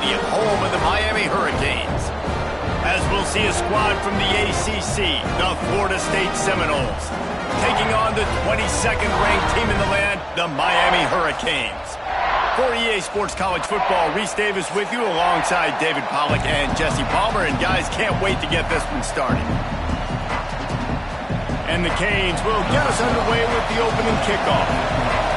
Stadium, home of the Miami Hurricanes. As we'll see a squad from the ACC, the Florida State Seminoles, taking on the 22nd ranked team in the land, the Miami Hurricanes. For EA Sports College Football, Reese Davis with you alongside David Pollack and Jesse Palmer. And guys, can't wait to get this one started. And the Canes will get us underway with the opening kickoff.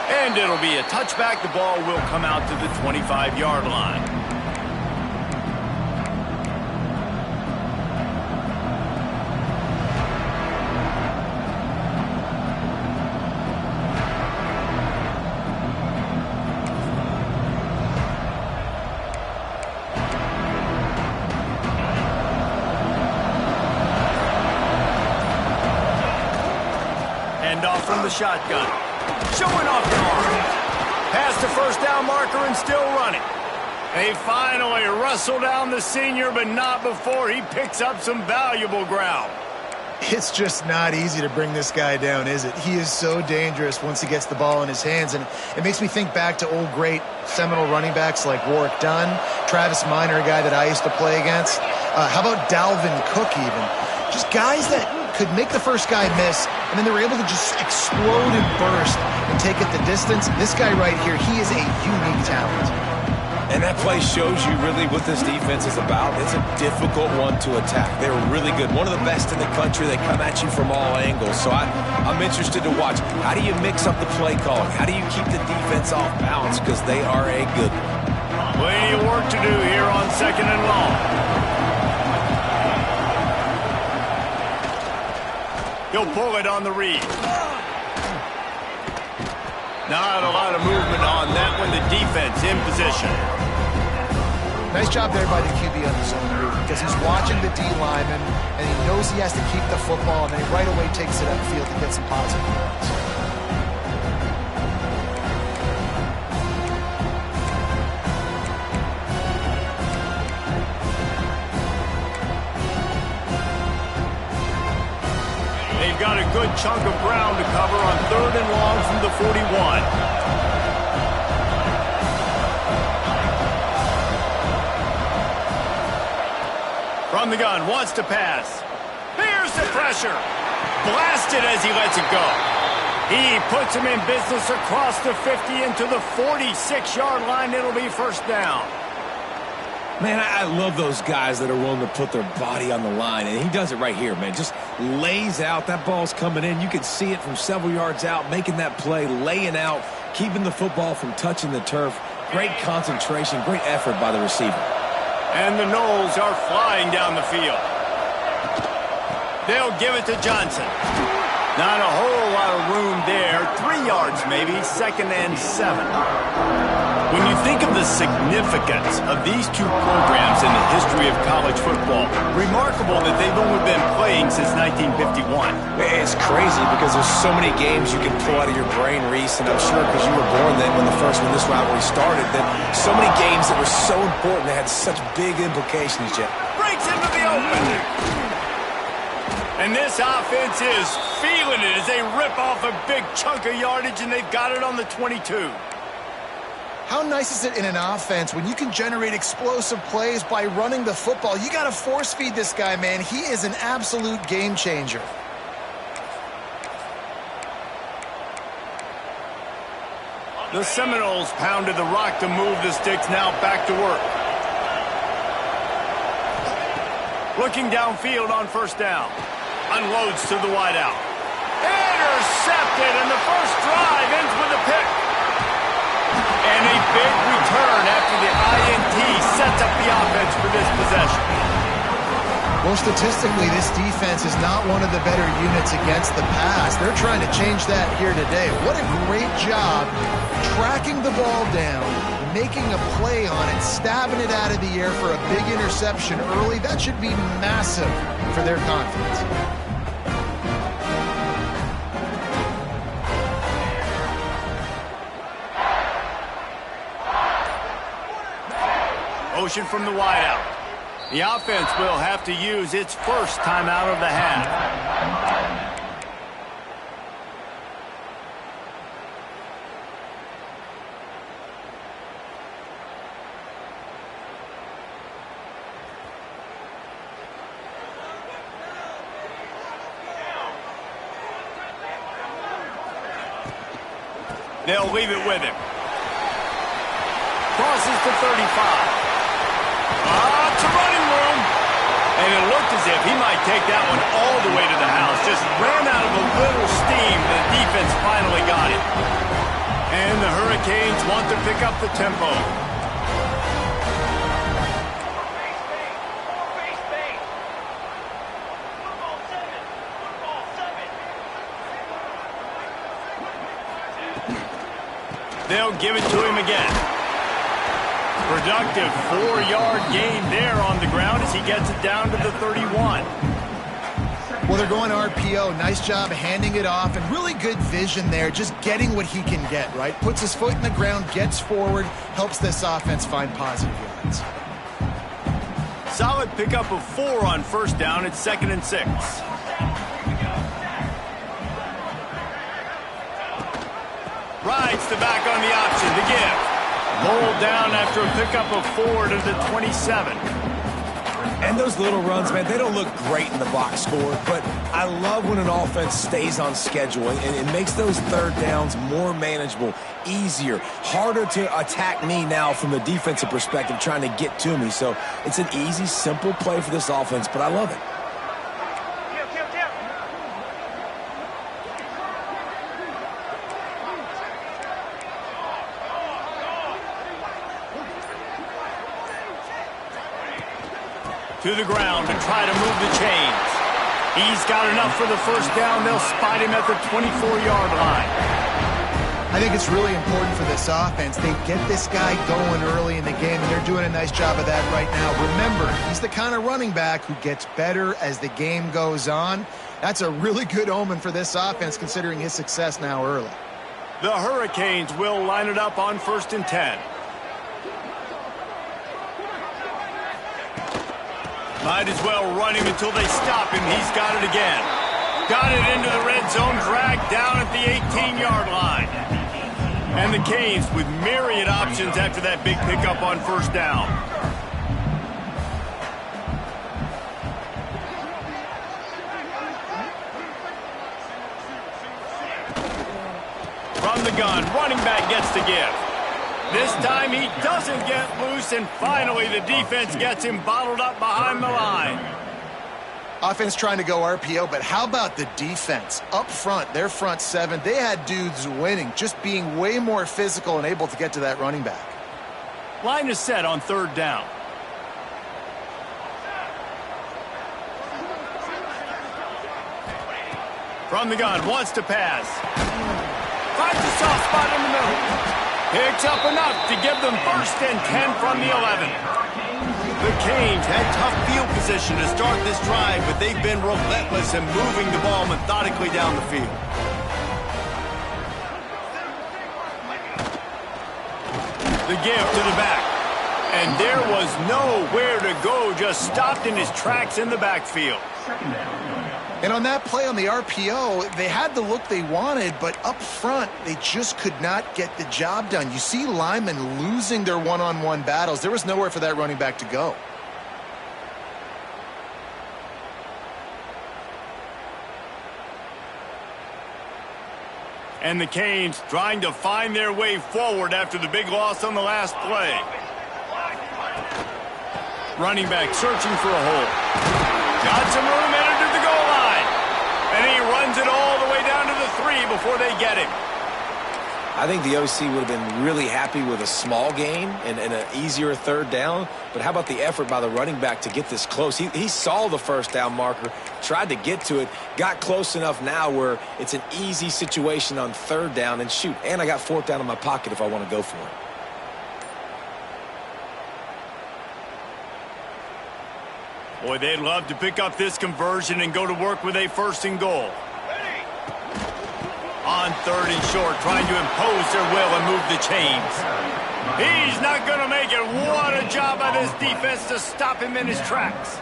And it'll be a touchback. The ball will come out to the 25-yard line. And off from the shotgun. Showing off the arm. Past the first down marker and still running. They finally wrestle down the senior, but not before he picks up some valuable ground. It's just not easy to bring this guy down, is it? He is so dangerous once he gets the ball in his hands, and it makes me think back to old great Seminole running backs like Warwick Dunn, Travis Minor, a guy that I used to play against. How about Dalvin Cook even? Just guys that could make the first guy miss, and then they were able to just explode and burst and take it the distance. This guy right here, he is a unique talent. And that play shows you really what this defense is about. It's a difficult one to attack. They're really good. One of the best in the country. They come at you from all angles. So I'm interested to watch. How do you mix up the play calling? How do you keep the defense off balance? Because they are a good one. Plenty of work to do here on 2nd and long. He'll pull it on the read. Not a lot of movement on that one. The defense in position. Nice job there by the QB on the zone read, because he's watching the D lineman, and he knows he has to keep the football, and then he right away takes it upfield to get some positive yards. Got a good chunk of ground to cover on 3rd and long from the 41. From the gun, wants to pass. Here's the pressure. Blasted as he lets it go. He puts him in business across the 50 into the 46-yard line. It'll be first down. Man, I love those guys that are willing to put their body on the line, and he does it right here, man. Just lays out. That ball's coming in. You can see it from several yards out, making that play, laying out, keeping the football from touching the turf. Great concentration, great effort by the receiver. And the Noles are flying down the field. They'll give it to Johnson. Not a whole lot of room there. 3 yards maybe, 2nd and 7. When you think of the significance of these two programs in the history of college football, remarkable that they've only been playing since 1951. It's crazy because there's so many games you can pull out of your brain, Reese, and I'm sure because you were born then when this rivalry started, that so many games that were so important, they had such big implications, Jeff. Breaks into the open. And this offense is feeling it as they rip off a big chunk of yardage, and they've got it on the 22. How nice is it in an offense when you can generate explosive plays by running the football? You got to force feed this guy, man. He is an absolute game changer. The Seminoles pounded the rock to move the sticks, now back to work. Looking downfield on first down. Unloads to the wideout. Intercepted, and the first drive ends with a pick. And a big return after the INT sets up the offense for this possession. Well, statistically, this defense is not one of the better units against the pass. They're trying to change that here today. What a great job tracking the ball down, making a play on it, stabbing it out of the air for a big interception early. That should be massive for their confidence. Motion from the wideout. The offense will have to use its first timeout of the half. They'll leave it with him. Crosses to 35. It's a running room. And it looked as if he might take that one all the way to the house. Just ran out of a little steam. The defense finally got it. And the Hurricanes want to pick up the tempo. They'll give it to him again. Productive 4-yard gain there on the ground as he gets it down to the 31. Well, they're going RPO. Nice job handing it off, and really good vision there, just getting what he can get, right? Puts his foot in the ground, gets forward, helps this offense find positive yards. Solid pickup of 4 on first down. It's 2nd and 6. Rides the back on the option to give. Rolled down after a pickup of 4 to the 27. And those little runs, man, they don't look great in the box score, but I love when an offense stays on schedule, and it makes those third downs more manageable, easier, harder to attack me now from the defensive perspective trying to get to me. So it's an easy, simple play for this offense, but I love it. To the ground to try to move the chains. He's got enough for the first down. They'll spot him at the 24-yard line. I think it's really important for this offense. They get this guy going early in the game, and they're doing a nice job of that right now. Remember, he's the kind of running back who gets better as the game goes on. That's a really good omen for this offense, considering his success now early. The Hurricanes will line it up on 1st and 10. Might as well run him until they stop him. He's got it again. Got it into the red zone, dragged down at the 18-yard line. And the Canes with myriad options after that big pickup on first down. From the gun, running back gets to give. This time he doesn't get loose, and finally the defense gets him bottled up behind the line. Offense trying to go RPO, but how about the defense? Up front, their front 7, they had dudes winning, just being way more physical and able to get to that running back. Line is set on 3rd down. From the gun, wants to pass. Finds a soft spot in the middle. Picks up enough to give them 1st and 10 from the 11. The Canes had tough field position to start this drive, but they've been relentless in moving the ball methodically down the field. The give to the back. And there was nowhere to go, just stopped in his tracks in the backfield. And on that play on the RPO, they had the look they wanted, but up front, they just could not get the job done. You see linemen losing their one-on-one battles. There was nowhere for that running back to go. And the Canes trying to find their way forward after the big loss on the last play. Running back searching for a hole. Got some room, entered to the goal line. And he runs it all the way down to the 3 before they get him. I think the OC would have been really happy with a small gain and an easier 3rd down. But how about the effort by the running back to get this close? He saw the first down marker, tried to get to it, got close enough now where it's an easy situation on 3rd down. And shoot, and I got 4th down in my pocket if I want to go for it. Boy, they'd love to pick up this conversion and go to work with a 1st and goal. On 3rd and short, trying to impose their will and move the chains. He's not going to make it. What a job by this defense to stop him in his tracks.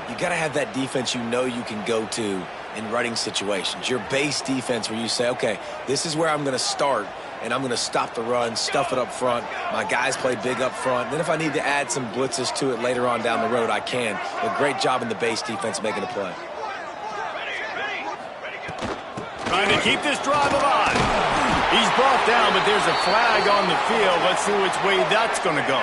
You got to have that defense you know you can go to in running situations. Your base defense where you say, okay, this is where I'm going to start, and I'm going to stop the run, stuff it up front. My guys play big up front. Then if I need to add some blitzes to it later on down the road, I can. A great job in the base defense making a play. Trying to keep this drive alive. He's brought down, but there's a flag on the field. Let's see which way that's going to go.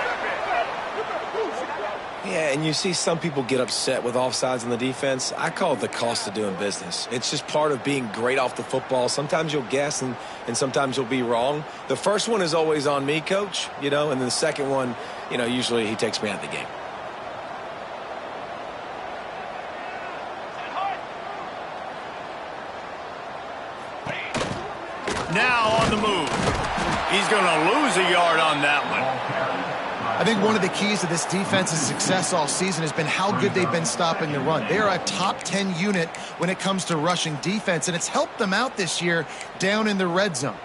Yeah, and you see some people get upset with offsides on the defense. I call it the cost of doing business. It's just part of being great off the football. Sometimes you'll guess and sometimes you'll be wrong. The first one is always on me, coach, and then the second one, usually he takes me out of the game. Now on the move. He's going to lose a yard on that one. I think one of the keys to this defense's success all season has been how good they've been stopping the run. They are a top 10 unit when it comes to rushing defense, and it's helped them out this year down in the red zone.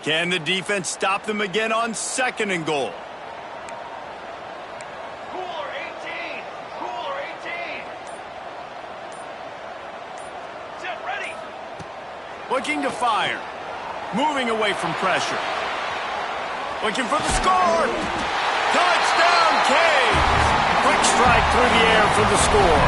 Can the defense stop them again on 2nd and goal? Cooler 18! Cooler 18! Set ready! Looking to fire. Moving away from pressure. Looking for the score! Touchdown, Canes! Quick strike through the air for the score.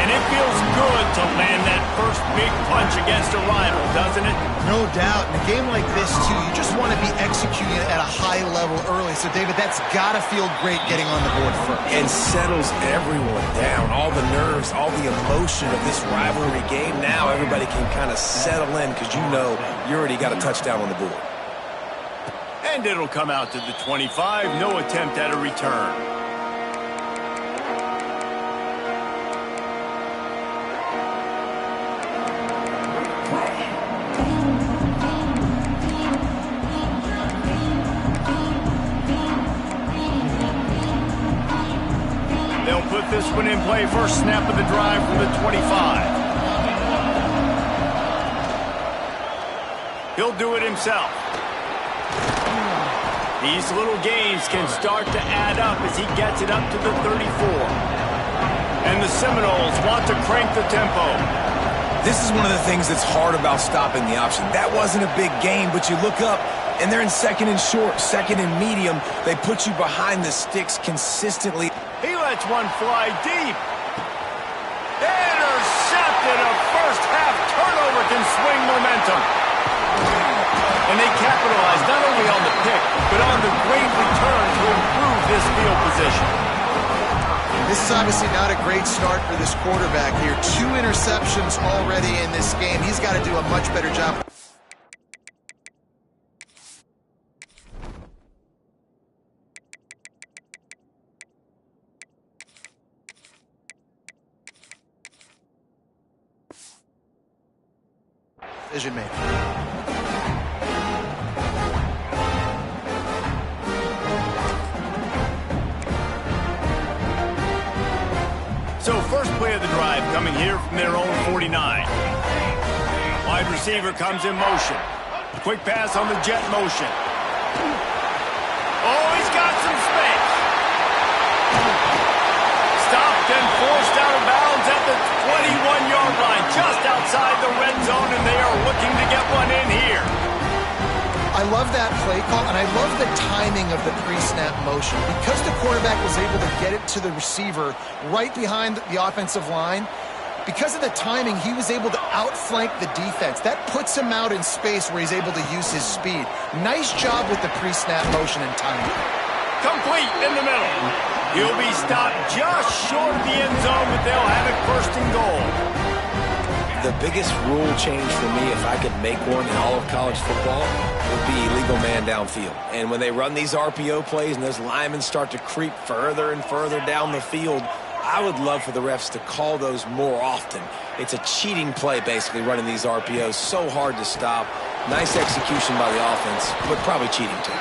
And it feels good to land that first big punch against a rival, doesn't it? No doubt. In a game like this, too, you just want to be executing it at a high level early. So, David, that's got to feel great getting on the board first. And settles everyone down. All the nerves, all the emotion of this rivalry game. Now everybody can kind of settle in because you already got a touchdown on the board. And it'll come out to the 25. No attempt at a return. They'll put this one in play. First snap of the drive from the 25. He'll do it himself. These little gains can start to add up as he gets it up to the 34. And the Seminoles want to crank the tempo. This is one of the things that's hard about stopping the option. That wasn't a big gain, but you look up, and they're in 2nd and short, 2nd and medium. They put you behind the sticks consistently. He lets one fly deep. Intercepted. A first-half turnover can swing momentum. And they capitalize not only on the pick, but on the great return to improve this field position. This is obviously not a great start for this quarterback here. 2 interceptions already in this game. He's got to do a much better job. Decision making. So first play of the drive coming here from their own 49. Wide receiver comes in motion. Quick pass on the jet motion. Oh, he's got some space. Stopped and forced out of bounds at the 21-yard line, just outside the red zone, and they are looking to get one in here. I love that play call, and I love the timing of the pre-snap motion. Because the quarterback was able to get it to the receiver right behind the offensive line, because of the timing, he was able to outflank the defense. That puts him out in space where he's able to use his speed. Nice job with the pre-snap motion and timing. Complete in the middle. He'll be stopped just short of the end zone, but they'll have it 1st and goal. The biggest rule change for me, if I could make one in all of college football, would be illegal man downfield. And when they run these RPO plays and those linemen start to creep further and further down the field, I would love for the refs to call those more often. It's a cheating play, basically, running these RPOs. So hard to stop. Nice execution by the offense, but probably cheating too.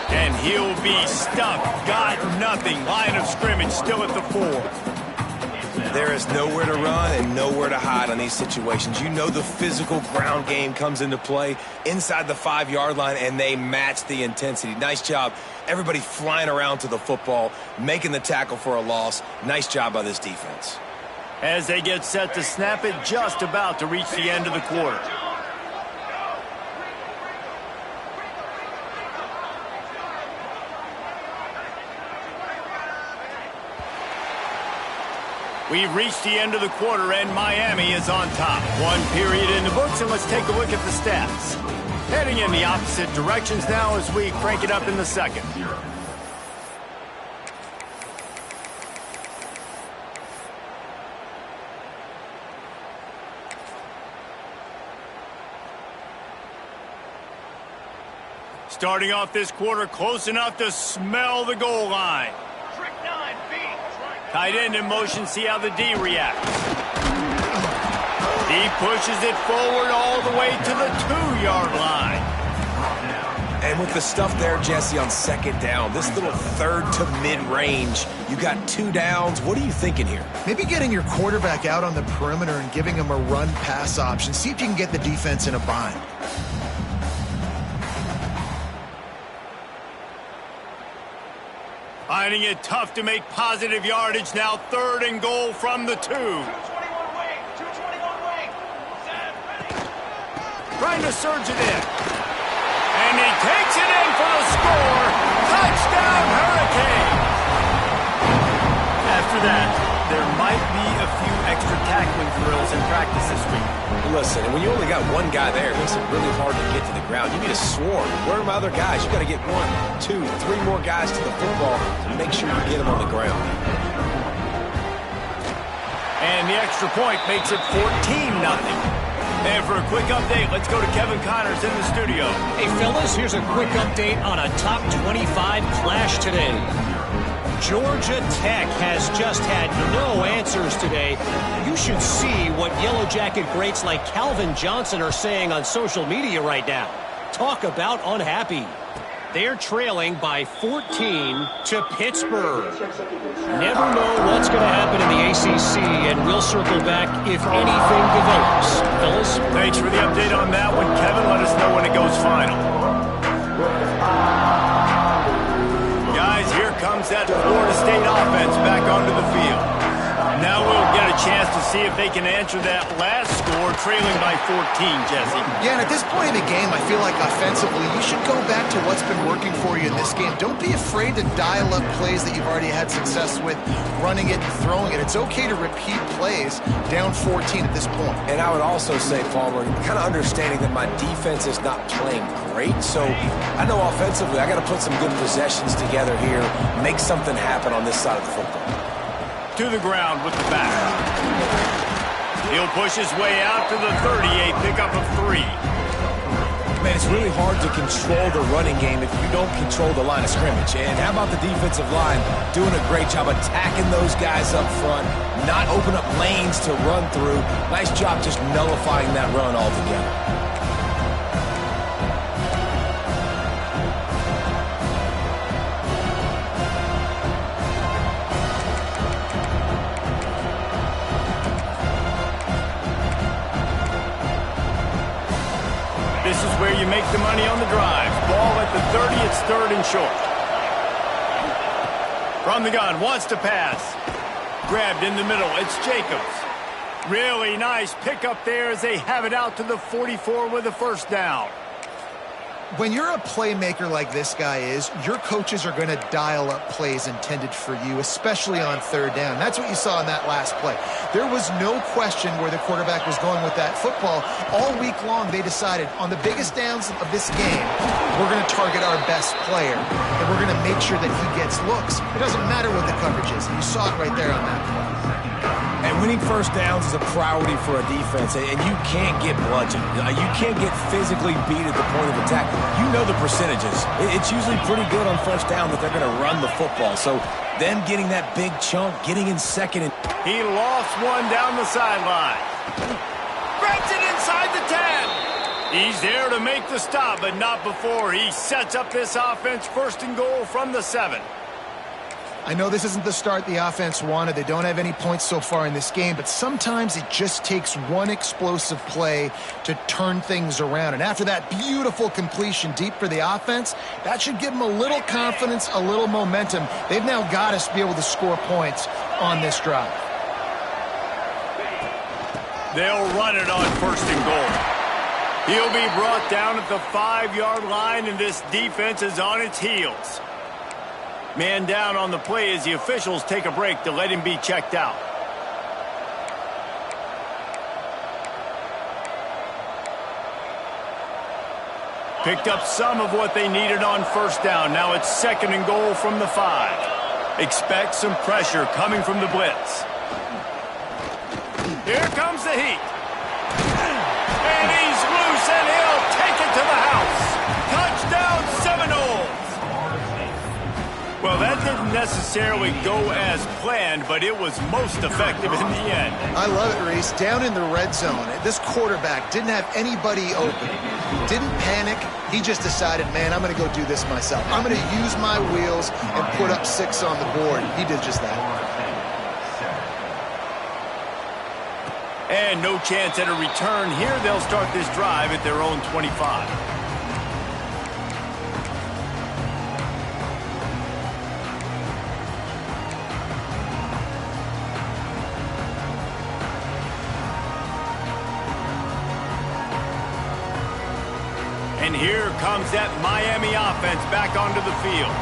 And he'll be stuck. Got nothing. Line of scrimmage still at the 4. There is nowhere to run and nowhere to hide on these situations. You know the physical ground game comes into play inside the 5-yard line, and they match the intensity. Nice job. Everybody flying around to the football, making the tackle for a loss. Nice job by this defense. As they get set to snap it, just about to reach the end of the quarter. We've reached the end of the quarter, and Miami is on top. 1 period in the books, and let's take a look at the stats. Heading in the opposite directions now as we crank it up in the second. Starting off this quarter close enough to smell the goal line. Tight end in motion, see how the D reacts. He pushes it forward all the way to the 2-yard line. And with the stuff there, Jesse, on second down, this little third to mid-range, you got 2 downs. What are you thinking here? Maybe getting your quarterback out on the perimeter and giving him a run-pass option. See if you can get the defense in a bind. Finding it tough to make positive yardage now. 3rd and goal from the 2. 221 wing. 221 wing. Set. Ready. Trying to surge it in. And he takes it in for the score. Touchdown, Hurricane. After that, there might be a few extra tackling drills in practice this week. Listen, when you only got 1 guy there, it makes it really hard to get to the ground. You need a swarm. Where are my other guys? You got to get 1, 2, 3 more guys to the football and make sure you get them on the ground. And the extra point makes it 14-0. And for a quick update, let's go to Kevin Connors in the studio. Hey, fellas, here's a quick update on a top 25 clash today. Georgia Tech has just had no answers today. You should see what Yellow Jacket greats like Calvin Johnson are saying on social media right now. Talk about unhappy. They're trailing by 14 to Pittsburgh. Never know what's going to happen in the ACC, and we'll circle back if anything develops. Fellas? Thanks for the update on that one, Kevin. Let us know when it goes final. Guys, here comes that Florida State offense back onto the field. Now we'll get a chance to see if they can answer that last score, trailing by 14, Jesse. Yeah, and at this point in the game, I feel like offensively, you should go back to what's been working for you in this game. Don't be afraid to dial up plays that you've already had success with, running it and throwing it. It's okay to repeat plays down 14 at this point. And I would also say, Palmer, kind of understanding that my defense is not playing great. So I know offensively, I got to put some good possessions together here, make something happen on this side of the football. To the ground with the back. He'll push his way out to the 38, pickup of 3. Man, it's really hard to control the running game if you don't control the line of scrimmage. And how about the defensive line doing a great job attacking those guys up front, not open up lanes to run through. Nice job just nullifying that run altogether. This is where you make the money on the drive. Ball at the 30, it's 3rd and short. From the gun, wants to pass. Grabbed in the middle, it's Jacobs. Really nice pickup there as they have it out to the 44 with a 1st down. When you're a playmaker like this guy is, your coaches are going to dial up plays intended for you, especially on 3rd down. That's what you saw in that last play. There was no question where the quarterback was going with that football. All week long, they decided on the biggest downs of this game, we're going to target our best player, and we're going to make sure that he gets looks. It doesn't matter what the coverage is. You saw it right there on that play. And winning 1st downs is a priority for a defense, and you can't get bludgeoned. You can't get physically beat at the point of attack. You know the percentages. It's usually pretty good on 1st down that they're going to run the football. So them getting that big chunk, getting in 2nd. He lost one down the sideline. Grabs it inside the 10. He's there to make the stop, but not before he sets up this offense 1st and goal from the 7. I know this isn't the start the offense wanted. They don't have any points so far in this game, but sometimes it just takes one explosive play to turn things around. And after that beautiful completion deep for the offense, that should give them a little confidence, a little momentum. They've now got us to be able to score points on this drive. They'll run it on 1st and goal. He'll be brought down at the 5-yard line, and this defense is on its heels. Man down on the play as the officials take a break to let him be checked out. Picked up some of what they needed on 1st down. Now it's 2nd and goal from the 5. Expect some pressure coming from the blitz. Here comes the heat. And he's loose, and he'll take it to the house. Touchdown, Seminoles. Well, that didn't necessarily go as planned, but it was most effective in the end. I love it, Reese. Down in the red zone, this quarterback didn't have anybody open. Didn't panic. He just decided, man, I'm going to go do this myself. I'm going to use my wheels and put up 6 on the board. He did just that. And no chance at a return here. They'll start this drive at their own 25. And here comes that Miami offense back onto the field.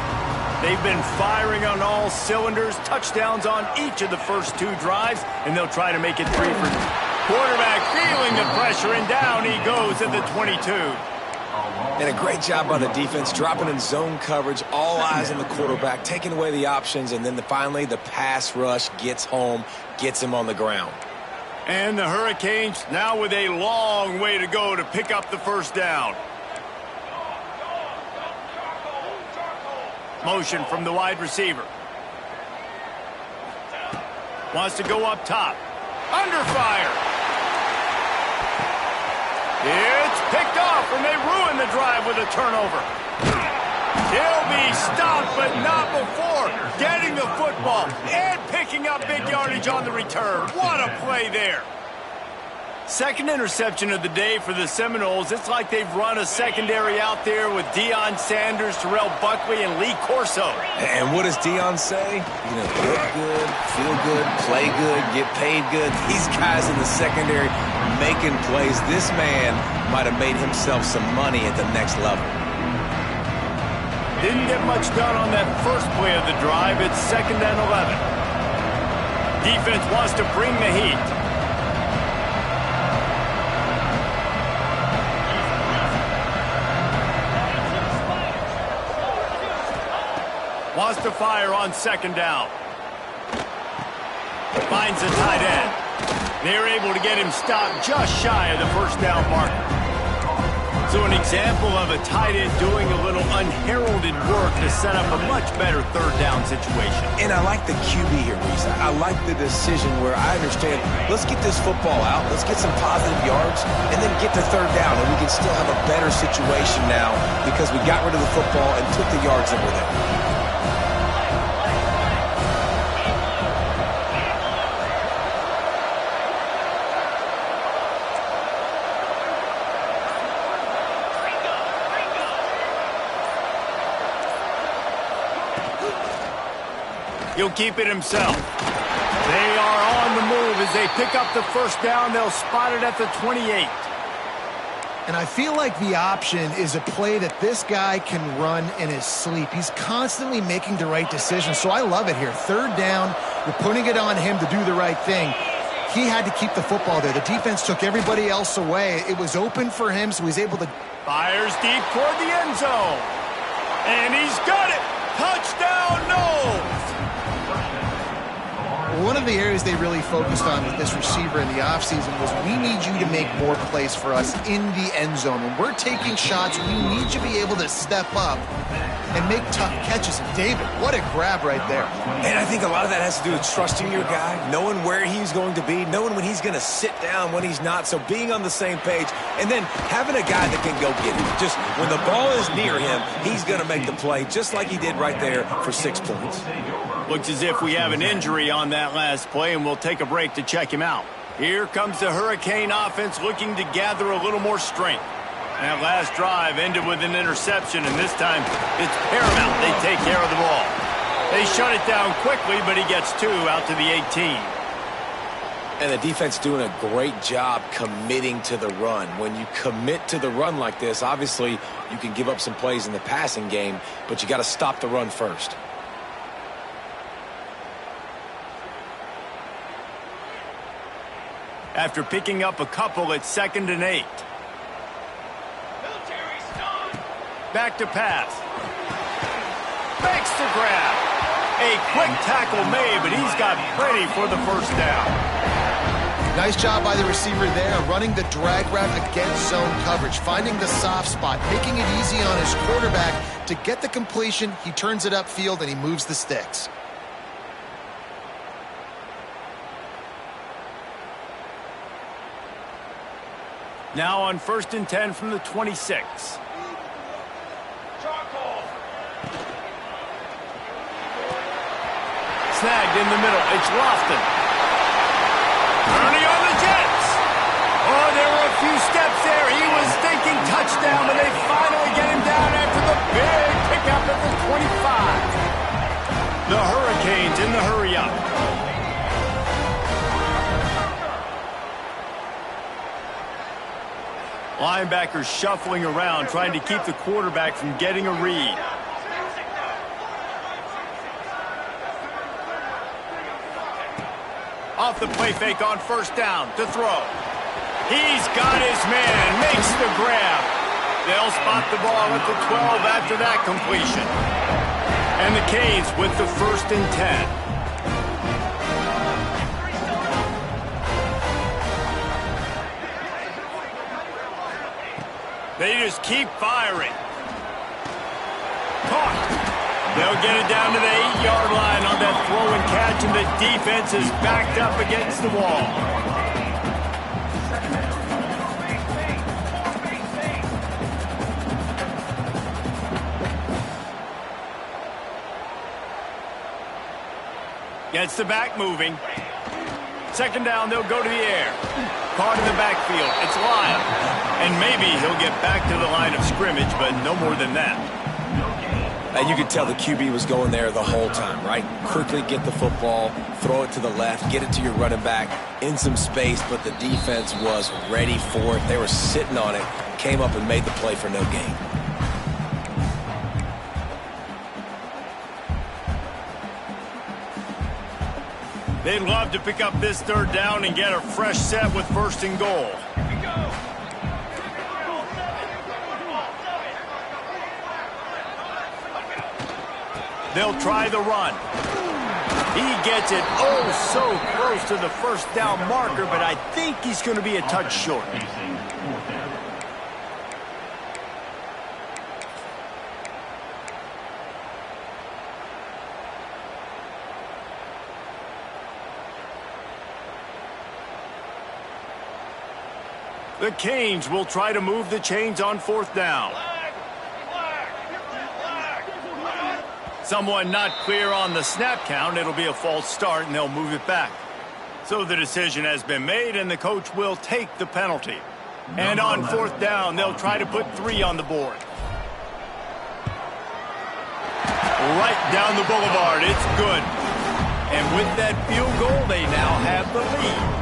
They've been firing on all cylinders, touchdowns on each of the first 2 drives, and they'll try to make it 3 for 2. Quarterback feeling the pressure, and down he goes at the 22. And a great job by the defense, dropping in zone coverage, all eyes on the quarterback, taking away the options, and then finally the pass rush gets home, gets him on the ground. And the Hurricanes now with a long way to go to pick up the 1st down. Motion from the wide receiver. Wants to go up top. Under fire. It's picked off, and they ruin the drive with a turnover. He'll be stopped, but not before getting the football and picking up big yardage on the return. What a play there. 2nd interception of the day for the Seminoles. It's like they've run a secondary out there with Deion Sanders, Terrell Buckley, and Lee Corso. And what does Deion say? You know, look good, feel good, play good, get paid good. These guys in the secondary making plays. This man might have made himself some money at the next level. Didn't get much done on that first play of the drive. It's 2nd and 11. Defense wants to bring the heat. Wants to fire on 2nd down. Finds the tight end. They're able to get him stopped just shy of the 1st down marker. So an example of a tight end doing a little unheralded work to set up a much better 3rd down situation. And I like the QB here, Reese. I like the decision where I understand, let's get this football out, let's get some positive yards, and then get to 3rd down, and we can still have a better situation now because we got rid of the football and took the yards that were there. He'll keep it himself. They are on the move as they pick up the 1st down. They'll spot it at the 28. And I feel like the option is a play that this guy can run in his sleep. He's constantly making the right decision, so I love it here. 3rd down, you're putting it on him to do the right thing. He had to keep the football there. The defense took everybody else away. It was open for him, so he's able to... Fires deep toward the end zone. And he's got it. Touchdown, Noles. One of the areas they really focused on with this receiver in the offseason was we need you to make more plays for us in the end zone. When we're taking shots, we need you to be able to step up and make tough catches. And David, what a grab right there. And I think a lot of that has to do with trusting your guy, knowing where he's going to be, knowing when he's going to sit down, when he's not. So being on the same page, and then having a guy that can go get it. Just when the ball is near him, he's going to make the play, just like he did right there for 6 points. Looks as if we have an injury on that last play, and we'll take a break to check him out. Here comes the Hurricane offense looking to gather a little more strength. That last drive ended with an interception, and this time it's paramount they take care of the ball. They shut it down quickly, but he gets 2 out to the 18. And the defense doing a great job committing to the run. When you commit to the run like this, obviously you can give up some plays in the passing game, but you got to stop the run first. After picking up a couple, it's 2nd and 8. Back to pass. Makes the grab. A quick tackle made, but he's got plenty for the first down. Nice job by the receiver there, running the drag route against zone coverage, finding the soft spot, making it easy on his quarterback to get the completion. He turns it upfield, and he moves the sticks. Now on 1st and 10 from the 26. Snagged in the middle. It's Lofton. Turning on the Jets. Oh, there were a few steps there. He was thinking touchdown, but they finally get him down after the big pickup at the 25. The Hurricanes in the hurry up. Linebackers shuffling around, trying to keep the quarterback from getting a read. Off the play fake on 1st down to throw. He's got his man, makes the grab. They'll spot the ball at the 12 after that completion. And the Canes with the 1st and 10. They just keep firing. Caught. They'll get it down to the 8-yard line on that throw and catch, and the defense is backed up against the wall. Gets the back moving. 2nd down, they'll go to the air. Caught in the backfield. It's Lyle. And maybe he'll get back to the line of scrimmage, but no more than that. And you could tell the QB was going there the whole time, right? Quickly get the football, throw it to the left, get it to your running back in some space, but the defense was ready for it. They were sitting on it, came up and made the play for no gain. They'd love to pick up this 3rd down and get a fresh set with 1st and goal. They'll try the run. He gets it so close to the 1st down marker, but I think he's going to be a touch short. The Canes will try to move the chains on 4th down. Someone not clear on the snap count. It'll be a false start, and they'll move it back. So the decision has been made, and the coach will take the penalty. And on 4th down, they'll try to put 3 on the board. Right down the boulevard. It's good. And with that field goal, they now have the lead.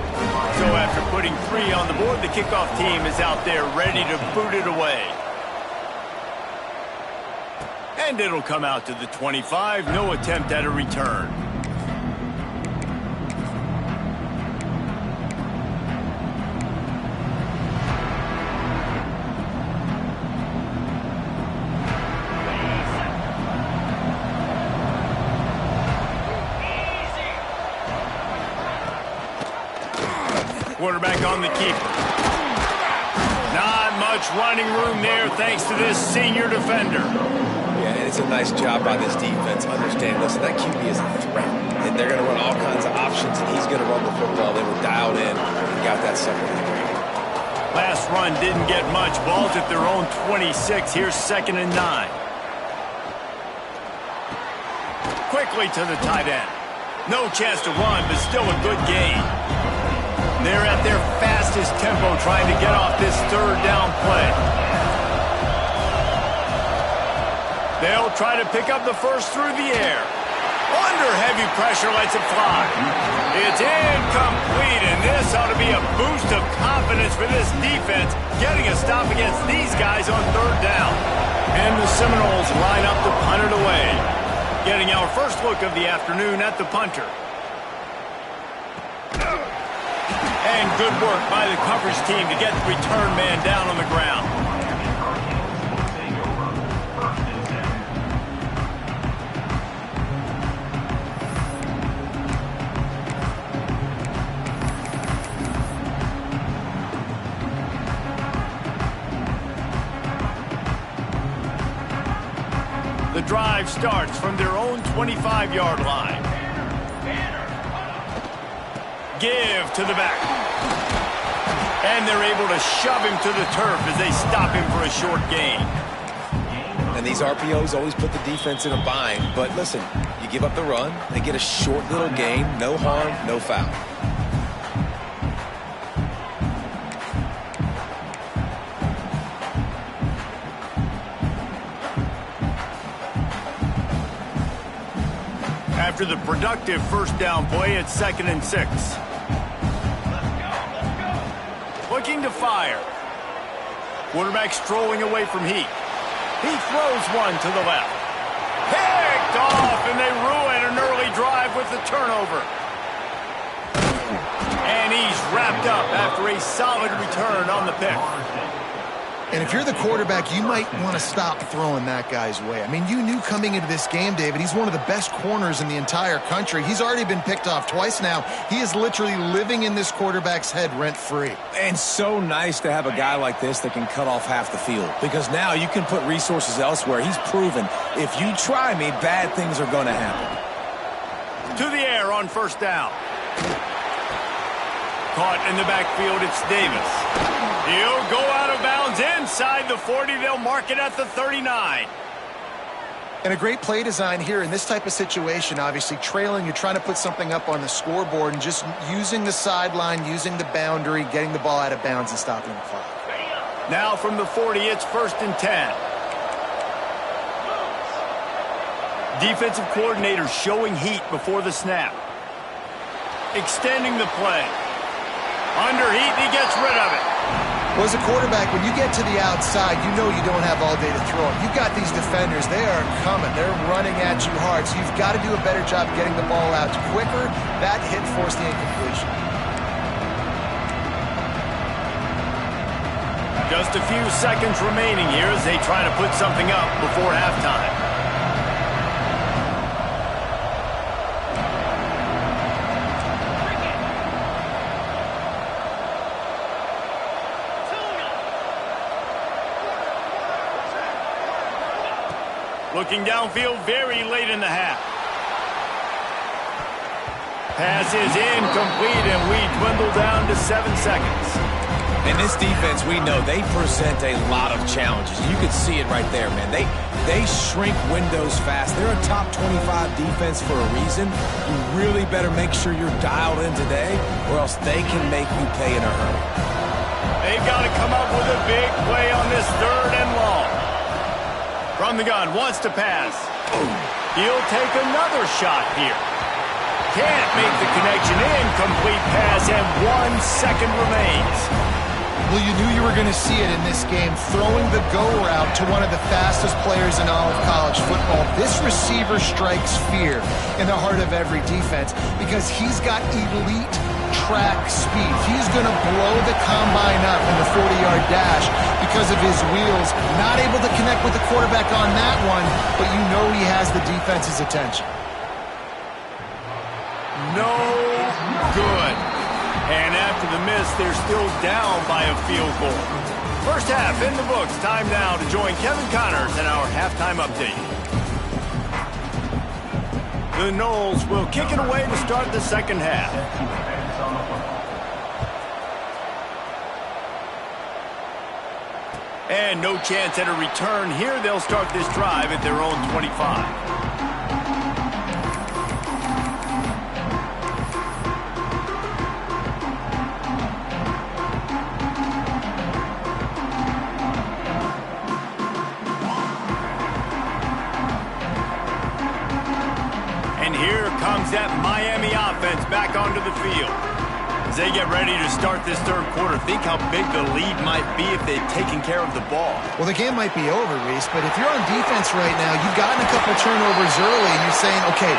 So after putting 3 on the board, the kickoff team is out there ready to boot it away. And it'll come out to the 25. No attempt at a return. Quarterback on the keeper. Not much running room there thanks to this senior defender. Yeah, and it's a nice job by this defense. Understand, listen, that QB is a threat. And they're going to run all kinds of options, and he's going to run the football. They were dialed in and got that second. Last run didn't get much. Ball's at their own 26. Here's 2nd and 9. Quickly to the tight end. No chance to run, but still a good gain. They're at their fastest tempo trying to get off this 3rd down play. They'll try to pick up the first through the air. Under heavy pressure, lets it fly. It's incomplete, and this ought to be a boost of confidence for this defense, getting a stop against these guys on 3rd down. And the Seminoles line up to punt it away. Getting our first look of the afternoon at the punter. And good work by the coverage team to get the return man down on the ground. The drive starts from their own 25-yard line. Give to the back. And they're able to shove him to the turf as they stop him for a short gain. And these RPOs always put the defense in a bind. But listen, you give up the run, they get a short little gain, no harm, no foul. After the productive 1st down play, it's 2nd and 6. Looking to fire. Quarterback strolling away from heat. He throws one to the left. Picked off, and they ruin an early drive with the turnover. And he's wrapped up after a solid return on the pick. And if you're the quarterback, you might want to stop throwing that guy's way. I mean, you knew coming into this game, David, he's one of the best corners in the entire country. He's already been picked off twice now. He is literally living in this quarterback's head rent-free. And so nice to have a guy like this that can cut off half the field. Because now you can put resources elsewhere. He's proven, if you try me, bad things are going to happen. To the air on 1st down. Caught in the backfield, it's Davis. He'll go out of bounds inside the 40. They'll mark it at the 39. And a great play design here in this type of situation. Obviously, trailing, you're trying to put something up on the scoreboard and just using the sideline, using the boundary, getting the ball out of bounds and stopping the clock. Now from the 40, it's 1st and 10. Defensive coordinator showing heat before the snap. Extending the play. Under heat, he gets rid of it. Well, as a quarterback, when you get to the outside, you know you don't have all day to throw it. You've got these defenders. They are coming. They're running at you hard. So you've got to do a better job getting the ball out quicker. That hit forced the incompletion. Just a few seconds remaining here as they try to put something up before halftime. Looking downfield very late in the half. Pass is incomplete, and we dwindle down to 7 seconds. And this defense, we know, they present a lot of challenges. You can see it right there, man. They shrink windows fast. They're a top 25 defense for a reason. You really better make sure you're dialed in today, or else they can make you pay in a hurry. They've got to come up with a big play on this 3rd and long. From the gun, wants to pass. He'll take another shot here. Can't make the connection. Incomplete pass, and 1 second remains. Well, you knew you were going to see it in this game, throwing the go route to one of the fastest players in all of college football. This receiver strikes fear in the heart of every defense because he's got elite track speed. He's going to blow the combine up in the 40-yard dash because of his wheels. Not able to connect with the quarterback on that one, but you know he has the defense's attention. No good. And after the miss, they're still down by a field goal. First half in the books. Time now to join Kevin Connors in our halftime update. The Noles will kick it away to start the second half. And no chance at a return here. They'll start this drive at their own 25. Comes that Miami offense back onto the field. As they get ready to start this third quarter, think how big the lead might be if they'd taken care of the ball. Well, the game might be over, Reese, but if you're on defense right now, you've gotten a couple turnovers early, and you're saying, okay,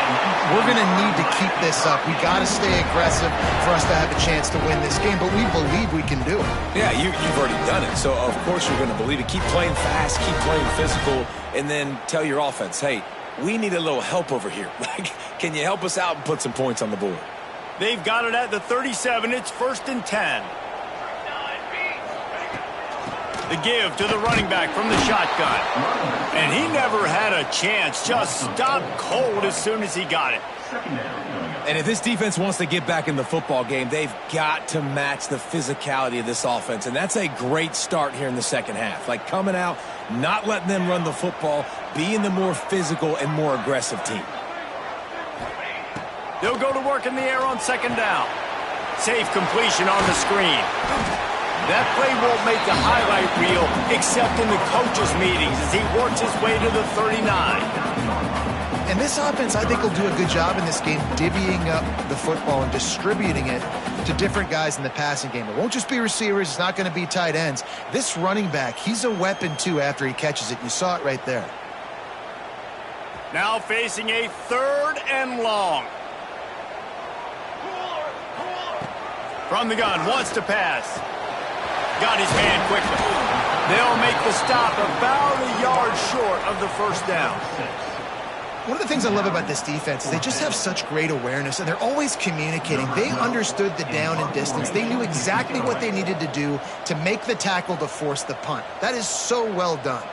we're going to need to keep this up. We got to stay aggressive for us to have a chance to win this game, but we believe we can do it. Yeah, you've already done it, so of course you're going to believe it. Keep playing fast, keep playing physical, and then tell your offense, hey, we need a little help over here. Can you help us out and put some points on the board? They've got it at the 37. It's 1st and 10. The give to the running back from the shotgun. And he never had a chance. Just stopped cold as soon as he got it. And if this defense wants to get back in the football game, they've got to match the physicality of this offense. And that's a great start here in the second half. Like coming out, not letting them run the football, being the more physical and more aggressive team. They'll go to work in the air on second down. Safe completion on the screen. That play won't make the highlight reel except in the coaches' meetings as he works his way to the 39. And this offense, I think, will do a good job in this game divvying up the football and distributing it to different guys in the passing game. It won't just be receivers. It's not going to be tight ends. This running back, he's a weapon, too, after he catches it. You saw it right there. Now facing a 3rd and long. From the gun, wants to pass. Got his man quickly. They'll make the stop about a yard short of the first down. One of the things I love about this defense is they just have such great awareness, and they're always communicating. They understood the down and distance. They knew exactly what they needed to do to make the tackle to force the punt. That is so well done.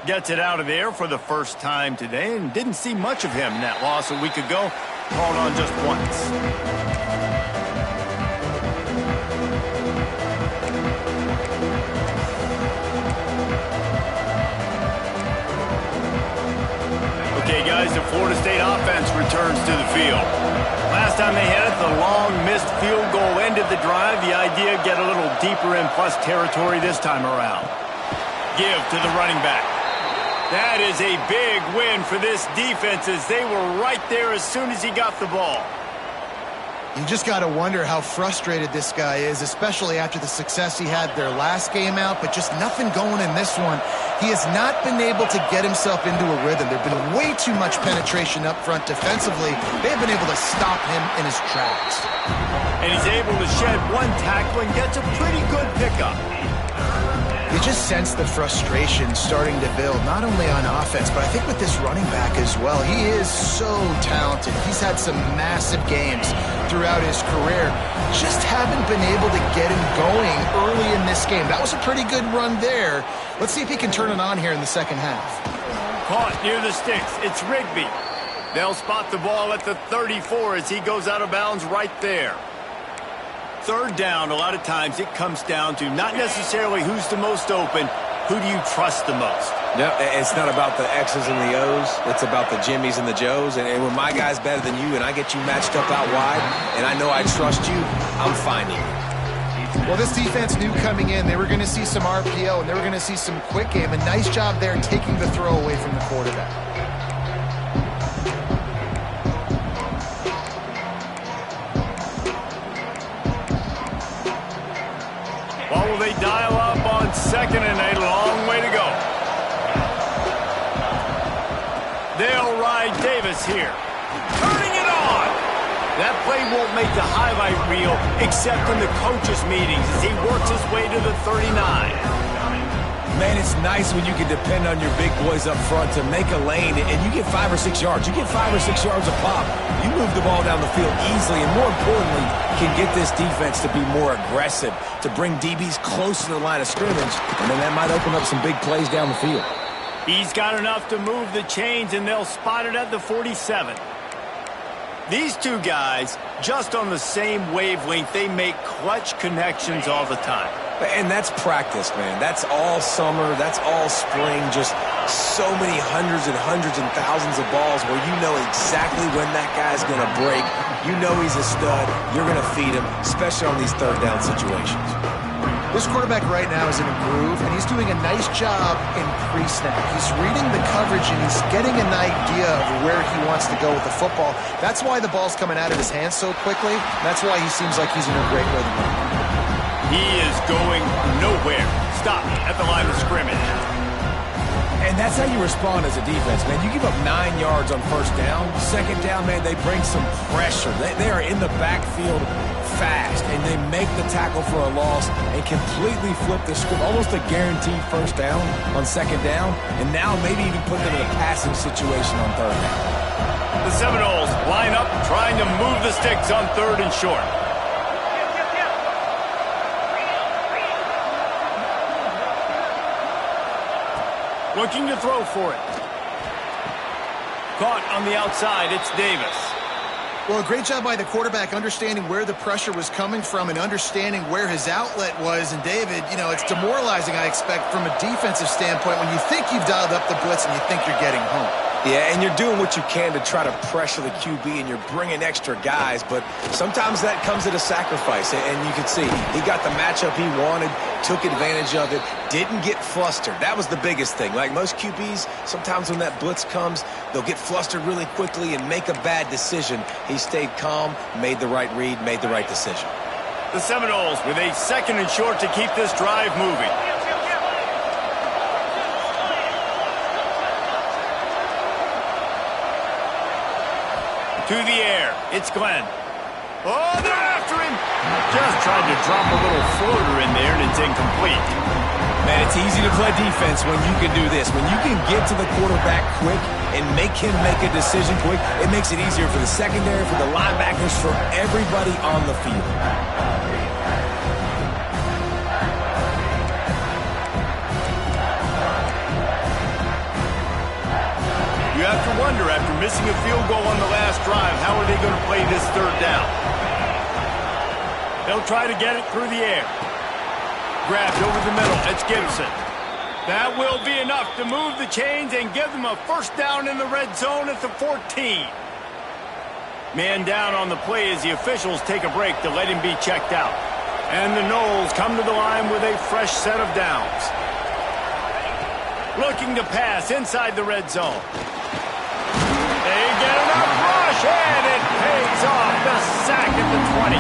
Gets it out of there for the first time today, and didn't see much of him in that loss a week ago. Called on just once. Okay, guys, the Florida State offense returns to the field. Last time they had it, the long missed field goal ended the drive. The idea, get a little deeper in plus territory this time around. Give to the running back. That is a big win for this defense as they were right there as soon as he got the ball. You just got to wonder how frustrated this guy is, especially after the success he had their last game out, but just nothing going in this one. He has not been able to get himself into a rhythm. There's been way too much penetration up front defensively. They've been able to stop him in his tracks. And he's able to shed one tackle and gets a pretty good pickup. You just sense the frustration starting to build, not only on offense, but I think with this running back as well. He is so talented. He's had some massive games throughout his career. Just haven't been able to get him going early in this game. That was a pretty good run there. Let's see if he can turn it on here in the second half. Caught near the sticks. It's Rigby. They'll spot the ball at the 34 as he goes out of bounds right there. Third down, a lot of times it comes down to not necessarily who's the most open, who do you trust the most? No, it's not about the X's and the O's. It's about the Jimmies and the Joes. And when my guy's better than you and I get you matched up out wide and I know I trust you, I'm finding you. Well, this defense knew coming in they were going to see some RPO and they were going to see some quick game. A nice job there taking the throw away from the quarterback. Well, will they dial up on 2nd and a long way to go? They'll ride Davis here. Turning it on! That play won't make the highlight reel except in the coaches' meetings as he works his way to the 39. Man, it's nice when you can depend on your big boys up front to make a lane, and you get 5 or 6 yards. You get 5 or 6 yards a pop. You move the ball down the field easily, and more importantly, can get this defense to be more aggressive, to bring DBs close to the line of scrimmage, and then that might open up some big plays down the field. He's got enough to move the chains, and they'll spot it at the 47. These two guys, just on the same wavelength, they make clutch connections all the time. And that's practice, man. That's all summer. That's all spring. Just so many hundreds and thousands of balls where you know exactly when that guy's going to break. You know he's a stud. You're going to feed him, especially on these third down situations. This quarterback right now is in a groove, and he's doing a nice job in pre-snap. He's reading the coverage, and he's getting an idea of where he wants to go with the football. That's why the ball's coming out of his hands so quickly. That's why he seems like he's in a great rhythm. He is going nowhere. Stop at the line of scrimmage. And that's how you respond as a defense, man. You give up 9 yards on first down. Second down, man, they bring some pressure. They are in the backfield fast, and they make the tackle for a loss and completely flip the script. Almost a guaranteed first down on second down, and now maybe even put them in a passing situation on third down. The Seminoles line up, trying to move the sticks on 3rd and short. Looking to throw for it. Caught on the outside, it's Davis. Well, a great job by the quarterback understanding where the pressure was coming from and understanding where his outlet was. And David, you know, it's demoralizing, I expect, from a defensive standpoint when you think you've dialed up the blitz and you think you're getting home. Yeah, and you're doing what you can to try to pressure the QB, and you're bringing extra guys, but sometimes that comes at a sacrifice, and you can see he got the matchup he wanted, took advantage of it, didn't get flustered. That was the biggest thing. Like most QBs, sometimes when that blitz comes, they'll get flustered really quickly and make a bad decision. He stayed calm, made the right read, made the right decision. The Seminoles with a 2nd and short to keep this drive moving. To the air, it's Glenn. Oh, they're after him. Just tried to drop a little floater in there, and it's incomplete. Man, it's easy to play defense when you can do this. When you can get to the quarterback quick and make him make a decision quick, it makes it easier for the secondary, for the linebackers, for everybody on the field. You have to wonder, after missing a field goal on the last drive, how are they going to play this 3rd down? They'll try to get it through the air. Grabbed over the middle. It's Gibson. That will be enough to move the chains and give them a first down in the red zone at the 14. Man down on the play as the officials take a break to let him be checked out. And the Noles come to the line with a fresh set of downs. Looking to pass inside the red zone. They get enough rush, and it pays off. The sack at the 20.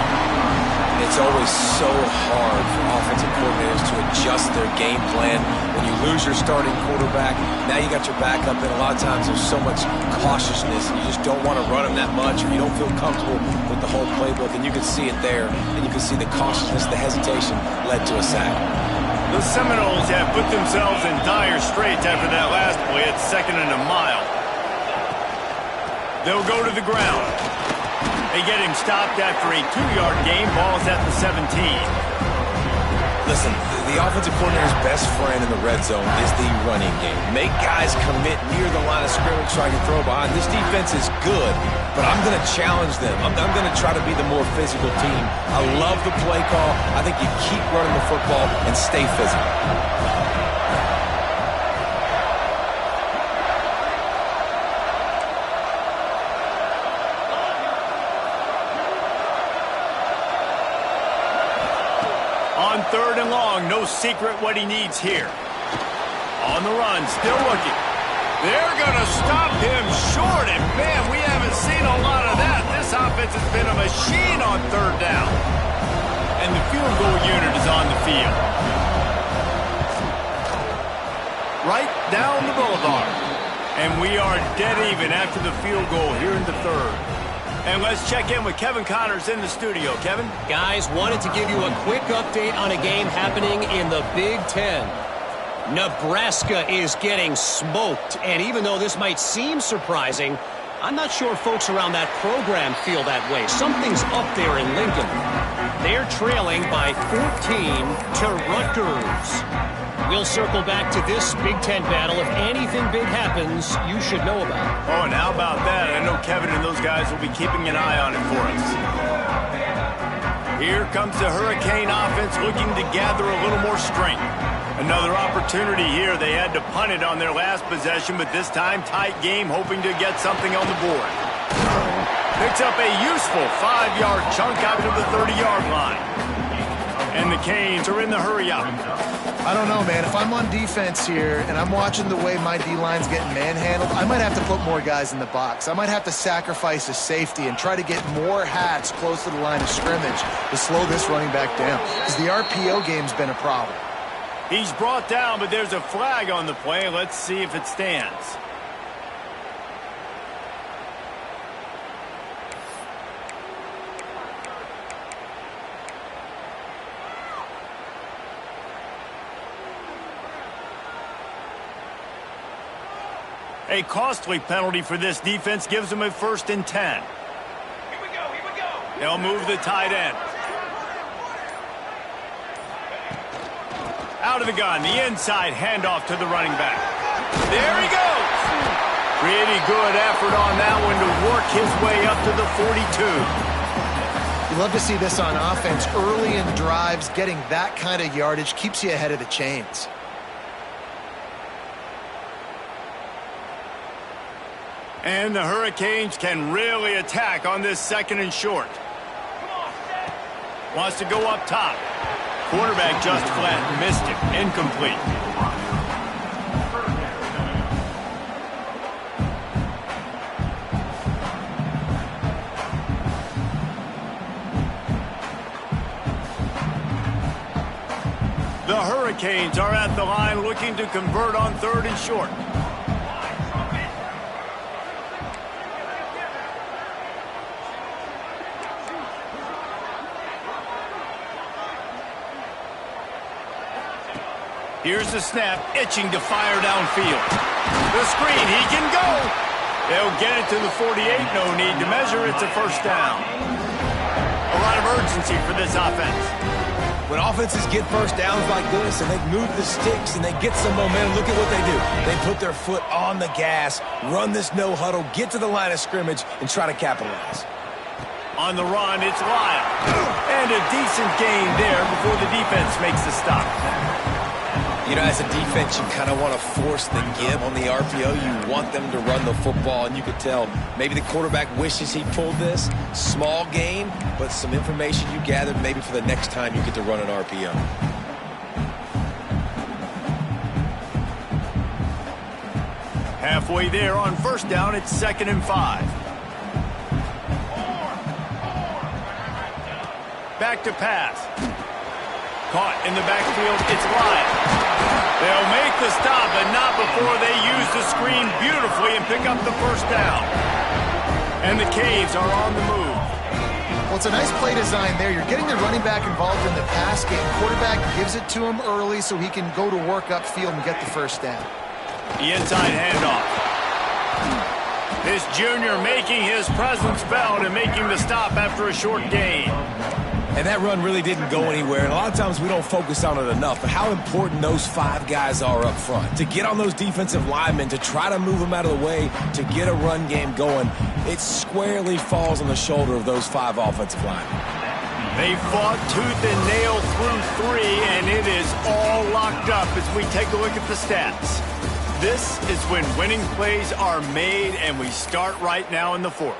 It's always so hard for offensive coordinators to adjust their game plan. When you lose your starting quarterback, now you got your backup, and a lot of times there's so much cautiousness, and you just don't want to run him that much, or you don't feel comfortable with the whole playbook, and you can see it there, and you can see the cautiousness, the hesitation led to a sack. The Seminoles have put themselves in dire straits after that last play at 2nd and a mile. They'll go to the ground. They get him stopped after a 2-yard gain. Ball's at the 17. Listen, the offensive coordinator's best friend in the red zone is the running game. Make guys commit near the line of scrimmage so I can throw behind. This defense is good, but I'm going to challenge them. I'm going to try to be the more physical team. I love the play call. I think you keep running the football and stay physical. On 3rd and long, no secret what he needs here. On the run, still looking. They're going to stop him short, and man, we haven't seen a lot of that. This offense has been a machine on 3rd down. And the field goal unit is on the field. Right down the boulevard. And we are dead even after the field goal here in the 3rd. And let's check in with Kevin Connors in the studio. Kevin? Guys, wanted to give you a quick update on a game happening in the Big Ten. Nebraska is getting smoked, and even though this might seem surprising, I'm not sure folks around that program feel that way. Something's up there in Lincoln. They're trailing by 14 to Rutgers. We'll circle back to this Big Ten battle. If anything big happens, you should know about it. Oh, and how about that? I know Kevin and those guys will be keeping an eye on it for us. Here comes the Hurricane offense looking to gather a little more strength. Another opportunity here. They had to punt it on their last possession, but this time tight game, hoping to get something on the board. Picks up a useful 5-yard chunk out to the 30-yard line. And the Canes are in the hurry-up. I don't know, man. If I'm on defense here and I'm watching the way my D-line's getting manhandled, I might have to put more guys in the box. I might have to sacrifice a safety and try to get more hats close to the line of scrimmage to slow this running back down, because the RPO game's been a problem. He's brought down, but there's a flag on the play. Let's see if it stands. A costly penalty for this defense gives them a 1st and 10. Here we go, here we go. They'll move the tight end. Out of the gun, the inside handoff to the running back. There he goes. Pretty good effort on that one to work his way up to the 42. You love to see this on offense. Early in drives, getting that kind of yardage keeps you ahead of the chains. And the Hurricanes can really attack on this 2nd and short. Wants to go up top. Quarterback just flat, missed it, incomplete. The Hurricanes are at the line looking to convert on 3rd and short. Here's the snap, itching to fire downfield. The screen, he can go. They'll get it to the 48, no need to measure. It's a 1st down. A lot of urgency for this offense. When offenses get 1st downs like this and they move the sticks and they get some momentum, look at what they do. They put their foot on the gas, run this no huddle, get to the line of scrimmage, and try to capitalize. On the run, it's Lyle. And a decent gain there before the defense makes the stop. You know, as a defense, you kind of want to force the give on the RPO. You want them to run the football, and you could tell maybe the quarterback wishes he pulled this. Small gain, but some information you gathered maybe for the next time you get to run an RPO. Halfway there on 1st down, it's 2nd and 5. Back to pass. Caught in the backfield, it's Lyle. They'll make the stop, but not before they use the screen beautifully and pick up the 1st down. And the Canes are on the move. Well, it's a nice play design there. You're getting the running back involved in the pass game. Quarterback gives it to him early so he can go to work upfield and get the 1st down. The inside handoff. This junior making his presence felt and making the stop after a short gain. And that run really didn't go anywhere, and a lot of times we don't focus on it enough, but how important those 5 guys are up front. To get on those defensive linemen, to try to move them out of the way, to get a run game going, it squarely falls on the shoulder of those 5 offensive linemen. They fought tooth and nail through 3, and it is all locked up as we take a look at the stats. This is when winning plays are made, and we start right now in the 4th.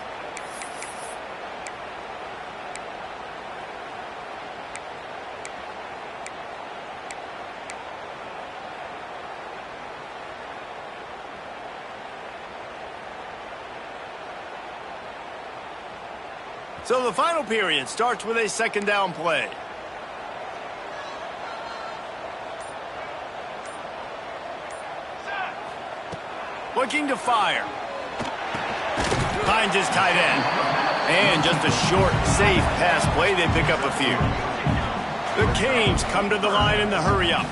So the final period starts with a 2nd down play. Looking to fire. Finds his tight end. And just a short, safe pass play. They pick up a few. The Canes come to the line in the hurry-up.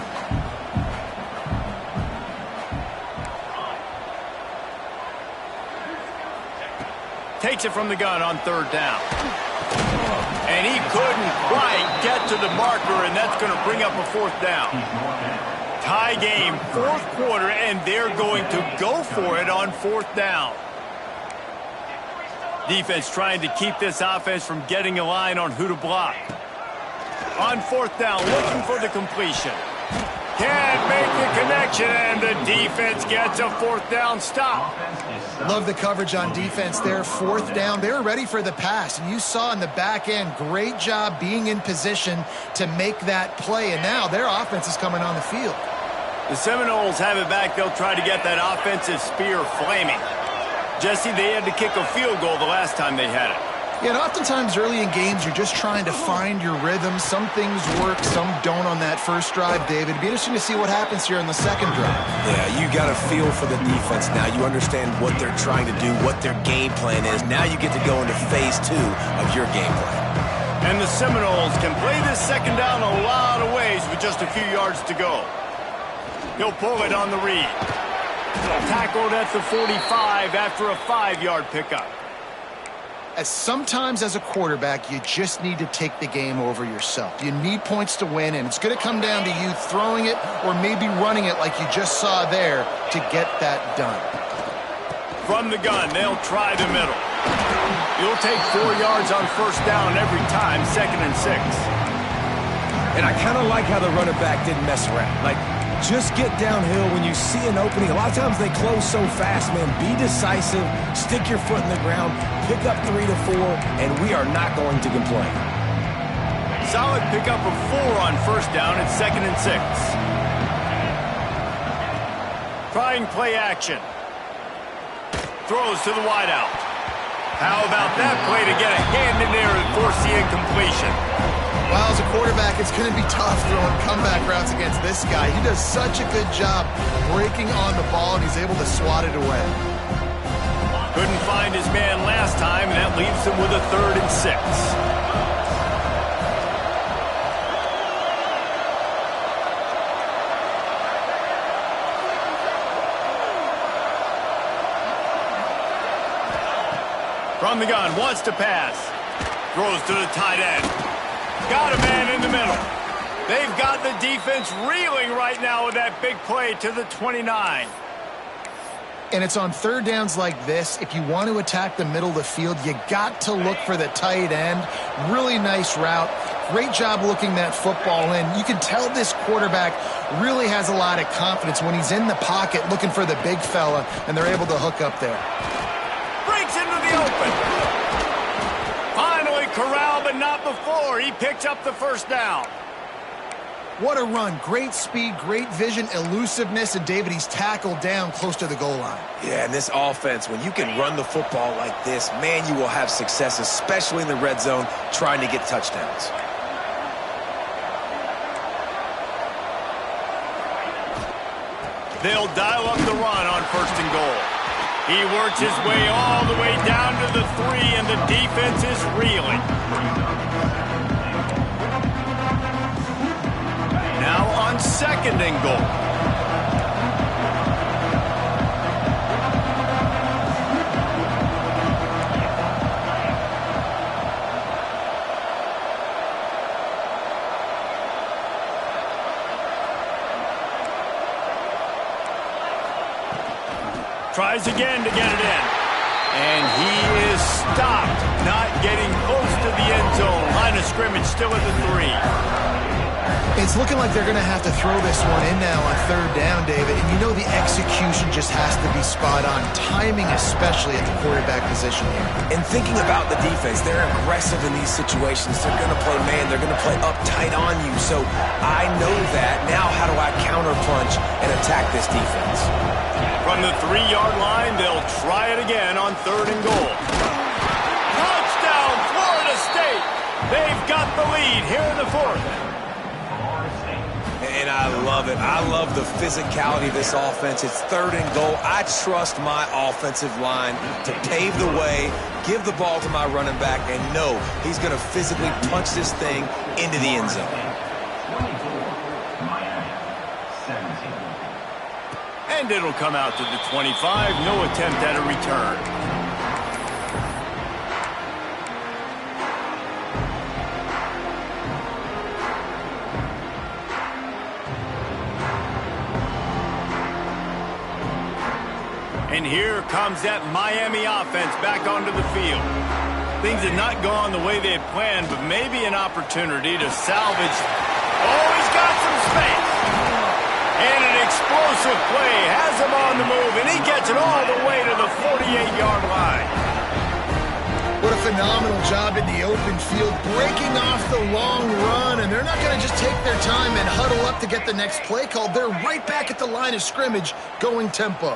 Takes it from the gun on third down. And he couldn't quite get to the marker, and that's going to bring up a fourth down. Tie game, fourth quarter, and they're going to go for it on fourth down. Defense trying to keep this offense from getting a line on who to block. On fourth down, looking for the completion. Can't make the connection, and the defense gets a fourth down stop. Love the coverage on defense there. Fourth down, they were ready for the pass, and you saw in the back end, great job being in position to make that play, and now their offense is coming on the field. The Seminoles have it back. They'll try to get that offensive spear flaming. Jesse, they had to kick a field goal the last time they had it. Yeah, and oftentimes early in games, you're just trying to find your rhythm. Some things work, some don't on that first drive, David. It'd be interesting to see what happens here in the second drive. Yeah, you got a feel for the defense now. You understand what they're trying to do, what their game plan is. Now you get to go into phase 2 of your game plan. And the Seminoles can play this second down a lot of ways with just a few yards to go. He'll pull it on the read. Tackled at the 45 after a 5-yard pickup. Sometimes as a quarterback, you just need to take the game over yourself. You need points to win, and it's going to come down to you throwing it or maybe running it like you just saw there to get that done. From the gun, they'll try the middle. He'll take 4 yards on first down every time, 2nd and 6. And I kind of like how the running back didn't mess around. Like, just get downhill when you see an opening. A lot of times they close so fast, man. Be decisive, stick your foot in the ground, pick up 3 to 4, and we are not going to complain. Solid pickup of 4 on first down at 2nd and 6. Trying play action. Throws to the wideout. How about that play to get a hand in there and force the incompletion? Well, as a quarterback, it's going to be tough throwing comeback routes against this guy. He does such a good job breaking on the ball, and he's able to swat it away. Couldn't find his man last time, and that leaves him with a 3rd and 6. From the gun, wants to pass. Throws to the tight end. Got a man in the middle. They've got the defense reeling right now with that big play to the 29. And it's on third downs like this. If you want to attack the middle of the field, you got to look for the tight end. Really nice route. Great job looking that football in. You can tell this quarterback really has a lot of confidence when he's in the pocket looking for the big fella, and they're able to hook up there. Breaks into the open. Finally corralled, but not before. He picks up the first down. What a run. Great speed, great vision, elusiveness, and David, he's tackled down close to the goal line. Yeah, and this offense, when you can run the football like this, man, you will have success, especially in the red zone, trying to get touchdowns. They'll dial up the run on 1st and goal. He works his way all the way down to the 3, and the defense is reeling. Now on 2nd and goal. Tries again to get it in. And he is stopped, not getting close to the end zone. Line of scrimmage still at the 3. It's looking like they're going to have to throw this one in now on 3rd down, David. And you know the execution just has to be spot on. Timing especially at the quarterback position here. And thinking about the defense, they're aggressive in these situations. They're going to play man. They're going to play uptight on you. So I know that. Now how do I counterpunch and attack this defense? From the 3-yard line, they'll try it again on 3rd and goal. Touchdown, Florida State! They've got the lead here in the 4th. And I love it. I love the physicality of this offense. It's 3rd and goal. I trust my offensive line to pave the way, give the ball to my running back, and know he's going to physically punch this thing into the end zone. And it'll come out to the 25. No attempt at a return. And here comes that Miami offense back onto the field. Things had not gone the way they had planned, but maybe an opportunity to salvage. Oh, he's got some space. And an explosive play has him on the move, and he gets it all the way to the 48-yard line. What a phenomenal job in the open field, breaking off the long run, and they're not going to just take their time and huddle up to get the next play called. They're right back at the line of scrimmage, going tempo.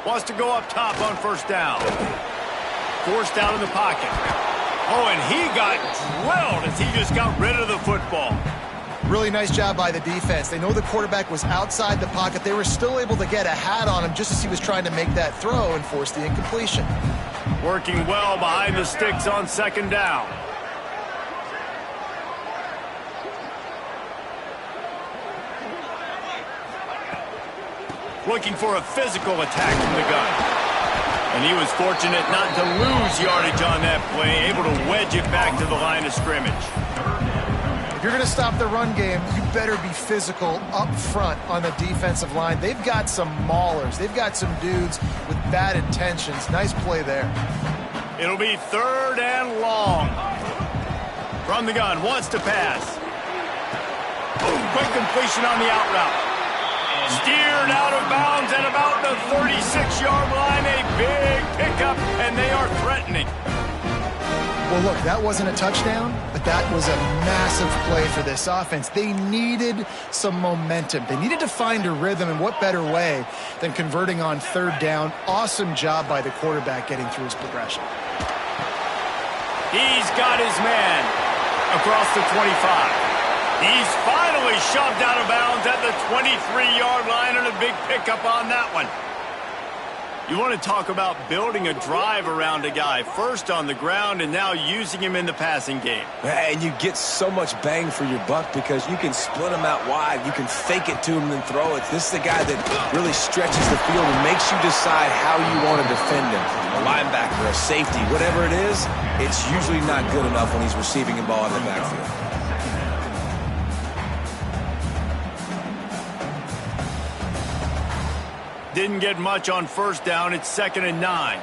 Wants to go up top on first down. Forced out of the pocket. Oh, and he got drilled as he just got rid of the football. Really nice job by the defense. They know the quarterback was outside the pocket. They were still able to get a hat on him just as he was trying to make that throw and force the incompletion. Working well behind the sticks on second down. Looking for a physical attack from the gun. And he was fortunate not to lose yardage on that play, able to wedge it back to the line of scrimmage. If you're going to stop the run game, you better be physical up front on the defensive line. They've got some maulers. They've got some dudes with bad intentions. Nice play there. It'll be third and long. From the gun, wants to pass. Quick completion on the out route. Steered out of bounds at about the 36-yard line. A big pickup, and they are threatening. Well, look, that wasn't a touchdown, but that was a massive play for this offense. They needed some momentum. They needed to find a rhythm, and what better way than converting on third down. Awesome job by the quarterback getting through his progression. He's got his man across the 25. He's finally shoved out of bounds at the 23-yard line, and a big pickup on that one. You want to talk about building a drive around a guy, first on the ground and now using him in the passing game. And you get so much bang for your buck because you can split him out wide. You can fake it to him and then throw it. This is the guy that really stretches the field and makes you decide how you want to defend him. A linebacker, a safety, whatever it is, it's usually not good enough when he's receiving a ball in the backfield. Didn't get much on first down. It's 2nd and 9.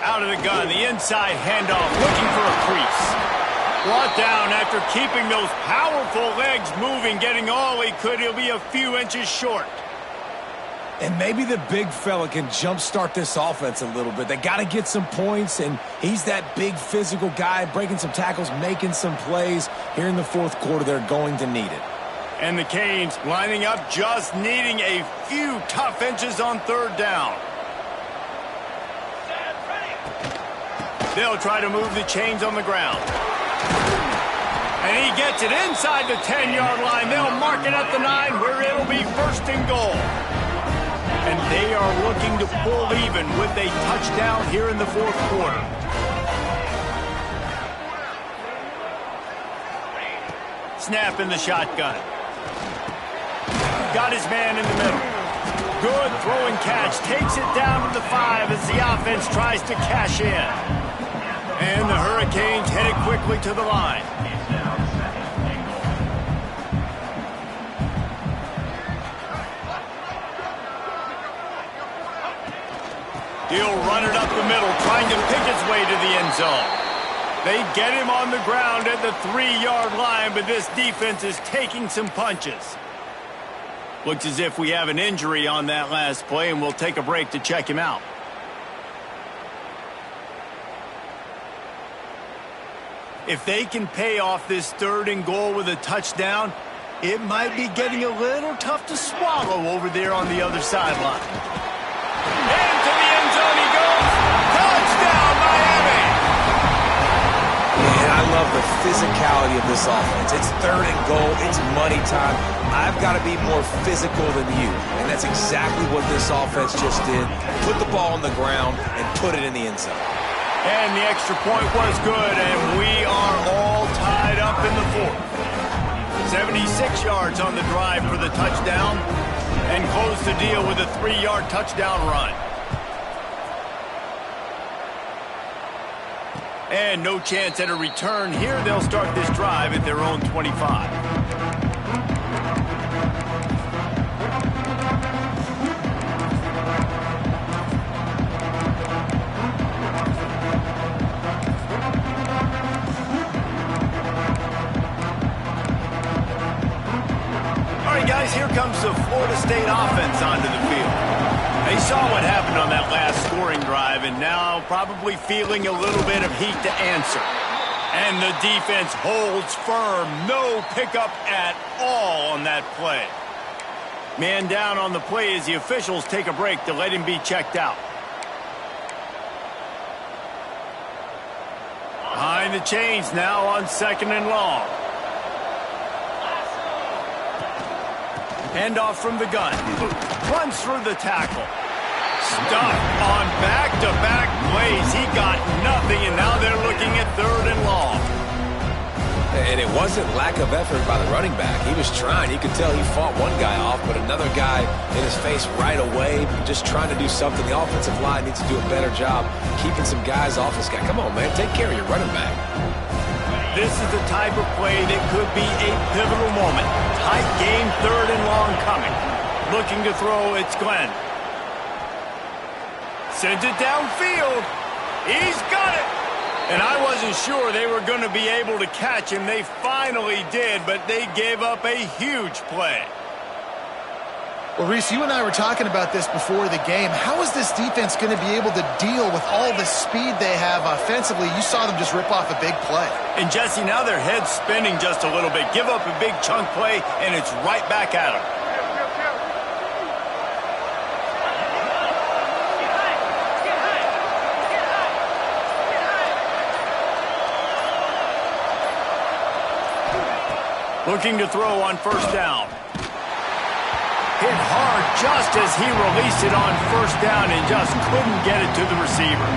Out of the gun, the inside handoff, looking for a crease. Brought down after keeping those powerful legs moving, getting all he could. He'll be a few inches short. And maybe the big fella can jumpstart this offense a little bit. They got to get some points, and he's that big physical guy, breaking some tackles, making some plays. Here in the fourth quarter, they're going to need it. And the Canes lining up, just needing a few tough inches on third down. They'll try to move the chains on the ground. And he gets it inside the 10-yard line. They'll mark it at the 9, where it'll be first and goal. And they are looking to pull even with a touchdown here in the fourth quarter. Snap in the shotgun. Got his man in the middle. Good throwing catch. Takes it down to the 5 as the offense tries to cash in. And the Hurricanes headed quickly to the line. He'll run it up the middle, trying to pick his way to the end zone. They get him on the ground at the 3-yard line, but this defense is taking some punches. Looks as if we have an injury on that last play, and we'll take a break to check him out. If they can pay off this 3rd and goal with a touchdown, it might be getting a little tough to swallow over there on the other sideline. And to the end zone he goes. Touchdown, Miami! Man, I love the physicality of this offense. It's 3rd and goal. It's money time. I've got to be more physical than you. And that's exactly what this offense just did. Put the ball on the ground and put it in the end zone. And the extra point was good, and we are all tied up in the fourth. 76 yards on the drive for the touchdown, and close the deal with a 3-yard touchdown run. And no chance at a return here. They'll start this drive at their own 25. comes the Florida State offense onto the field. They saw what happened on that last scoring drive and now probably feeling a little bit of heat to answer. And the defense holds firm. No pickup at all on that play. Man down on the play as the officials take a break to let him be checked out. Behind the chains now on 2nd and long. Handoff from the gun. Runs through the tackle. Stuffed on back-to-back plays. He got nothing, and now they're looking at 3rd and long. And it wasn't lack of effort by the running back. He was trying. You could tell he fought one guy off, but another guy in his face right away, just trying to do something. The offensive line needs to do a better job keeping some guys off this guy. Come on, man. Take care of your running back. This is the type of play that could be a pivotal moment. Tight game, 3rd and long coming. Looking to throw, it's Glenn. Sends it downfield. He's got it. And I wasn't sure they were going to be able to catch him. They finally did, but they gave up a huge play. Well, Reese, you and I were talking about this before the game. How is this defense going to be able to deal with all the speed they have offensively? You saw them just rip off a big play. And, Jesse, now their head's spinning just a little bit. Give up a big chunk play, and it's right back at them. Looking to throw on 1st down. Hit hard just as he released it on 1st down and just couldn't get it to the receiver.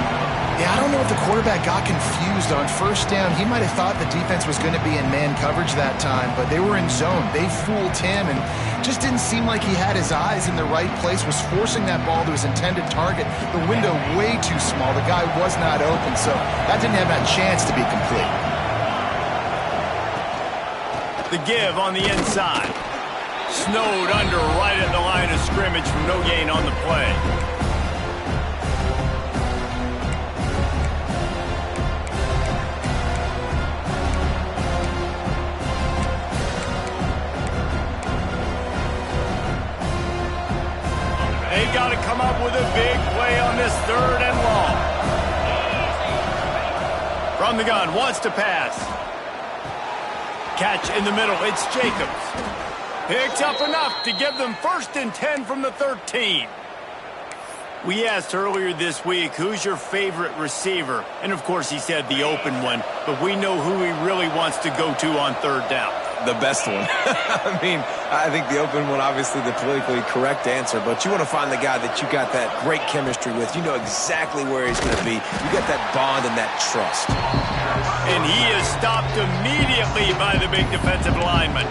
Yeah, I don't know if the quarterback got confused on 1st down. He might have thought the defense was going to be in man coverage that time, but they were in zone. They fooled him and just didn't seem like he had his eyes in the right place, was forcing that ball to his intended target. The window way too small. The guy was not open, so that didn't have that chance to be complete. The give on the inside. Snowed under right at the line of scrimmage from no gain on the play. They got to come up with a big play on this 3rd and long. From the gun, wants to pass. Catch in the middle, it's Jacobs. Picks up enough to give them 1st and 10 from the 13. We asked earlier this week, who's your favorite receiver? And of course he said the open one, but we know who he really wants to go to on 3rd down. The best one. I mean, I think the open one, obviously the politically correct answer, but you want to find the guy that you got that great chemistry with. You know exactly where he's going to be. You got that bond and that trust. And he is stopped immediately by the big defensive lineman.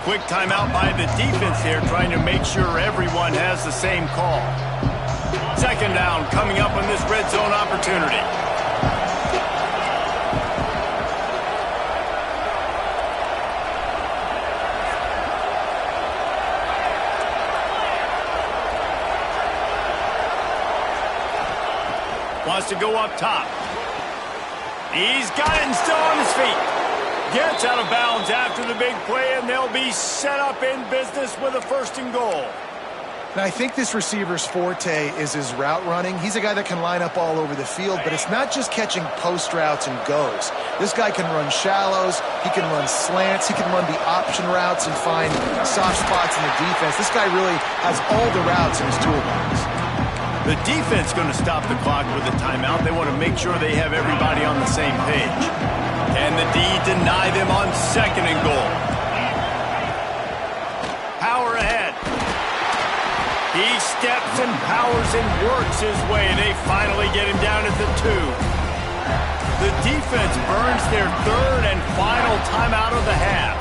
Quick timeout by the defense here, trying to make sure everyone has the same call. 2nd down coming up on this red zone opportunity. Wants to go up top. He's got it and still on his feet. Gets out of bounds after the big play, and they'll be set up in business with a 1st and goal. Now, I think this receiver's forte is his route running. He's a guy that can line up all over the field, but it's not just catching post routes and goes. This guy can run shallows, he can run slants, he can run the option routes and find soft spots in the defense. This guy really has all the routes in his toolbox. The defense going to stop the clock with a timeout. They want to make sure they have everybody on the same page. And the D deny them on 2nd and goal. Power ahead. He steps and powers and works his way. They finally get him down at the 2. The defense burns their 3rd and final timeout of the half.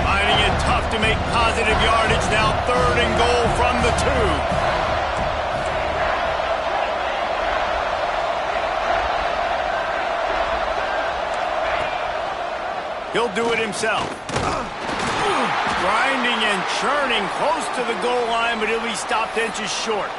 Finding it tough to make positive yardage now. 3rd and goal from the 2. He'll do it himself. Grinding and churning close to the goal line, but he'll be stopped inches short.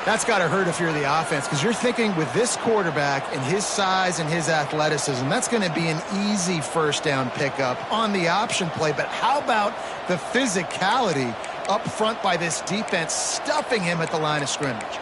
That's got to hurt if you're the offense, because you're thinking with this quarterback and his size and his athleticism, that's going to be an easy first down pickup on the option play. But how about the physicality up front by this defense, stuffing him at the line of scrimmage?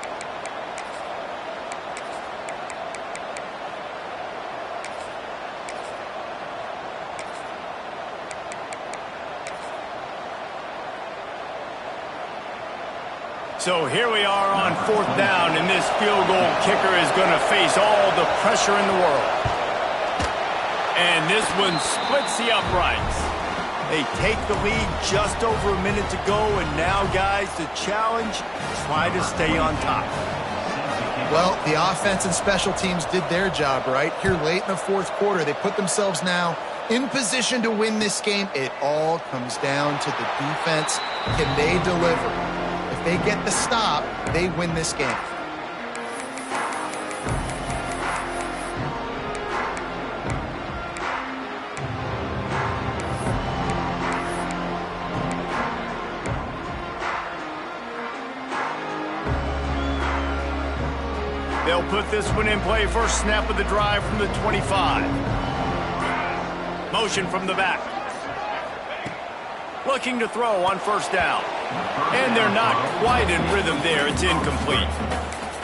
So here we are on 4th down, and this field goal kicker is going to face all the pressure in the world. And this one splits the uprights. They take the lead just over a minute to go, and now, guys, the challenge, try to stay on top. Well, the offense and special teams did their job, right? Here late in the 4th quarter, they put themselves now in position to win this game. It all comes down to the defense. Can they deliver? If they get the stop, they win this game. They'll put this one in play. First snap of the drive from the 25. Motion from the back. Looking to throw on 1st down. And they're not quite in rhythm there. It's incomplete.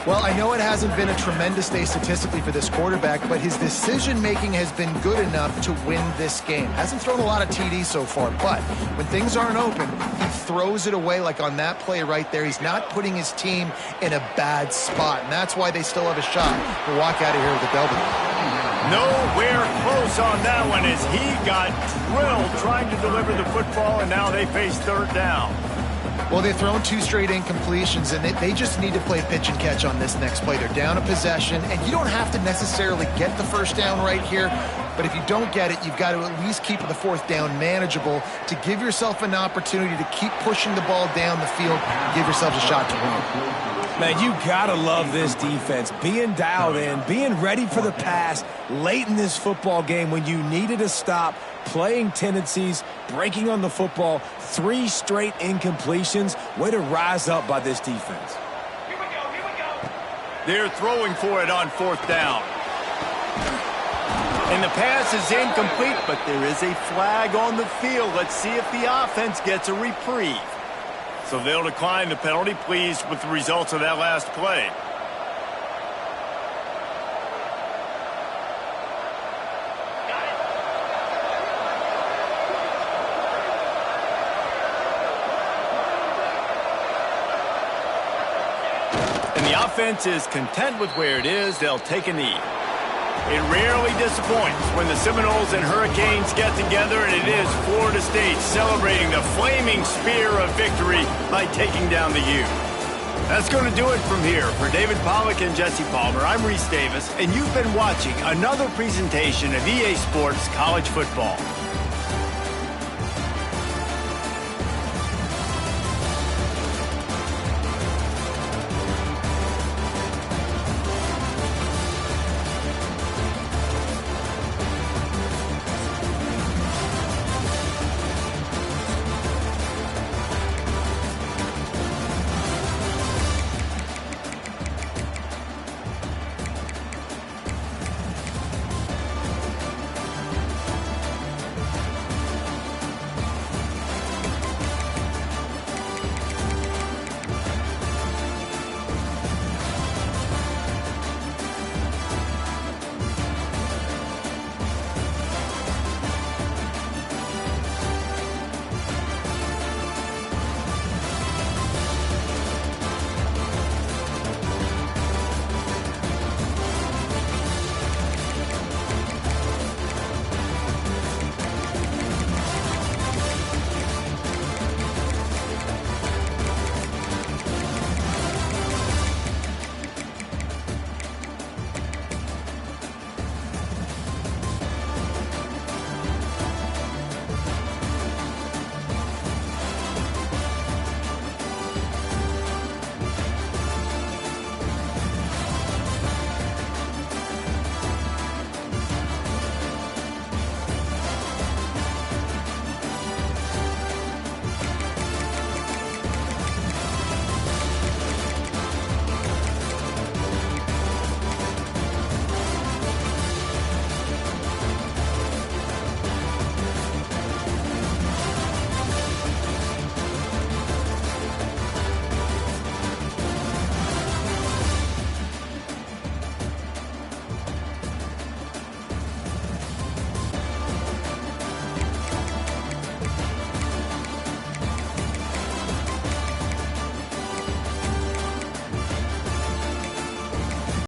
Well, I know it hasn't been a tremendous day statistically for this quarterback, but his decision-making has been good enough to win this game. Hasn't thrown a lot of TDs so far, but when things aren't open, he throws it away like on that play right there. He's not putting his team in a bad spot, and that's why they still have a shot to walk out of here with a W. Nowhere close on that one as he got drilled trying to deliver the football, and now they face 3rd down. Well, they've thrown 2 straight incompletions, and they just need to play pitch and catch on this next play. They're down a possession, and you don't have to necessarily get the 1st down right here, but if you don't get it, you've got to at least keep the 4th down manageable to give yourself an opportunity to keep pushing the ball down the field and give yourselves a shot to win. Man, you gotta love this defense. Being dialed in, being ready for the pass late in this football game when you needed a stop, playing tendencies, breaking on the football, 3 straight incompletions. Way to rise up by this defense. Here we go, here we go. They're throwing for it on 4th down. And the pass is incomplete, but there is a flag on the field. Let's see if the offense gets a reprieve. So they'll decline the penalty, pleased with the results of that last play. And the offense is content with where it is. They'll take a knee. It rarely disappoints when the Seminoles and Hurricanes get together, and it is Florida State celebrating the flaming spear of victory by taking down the U. That's going to do it from here. For David Pollack and Jesse Palmer, I'm Reese Davis, and you've been watching another presentation of EA Sports College Football.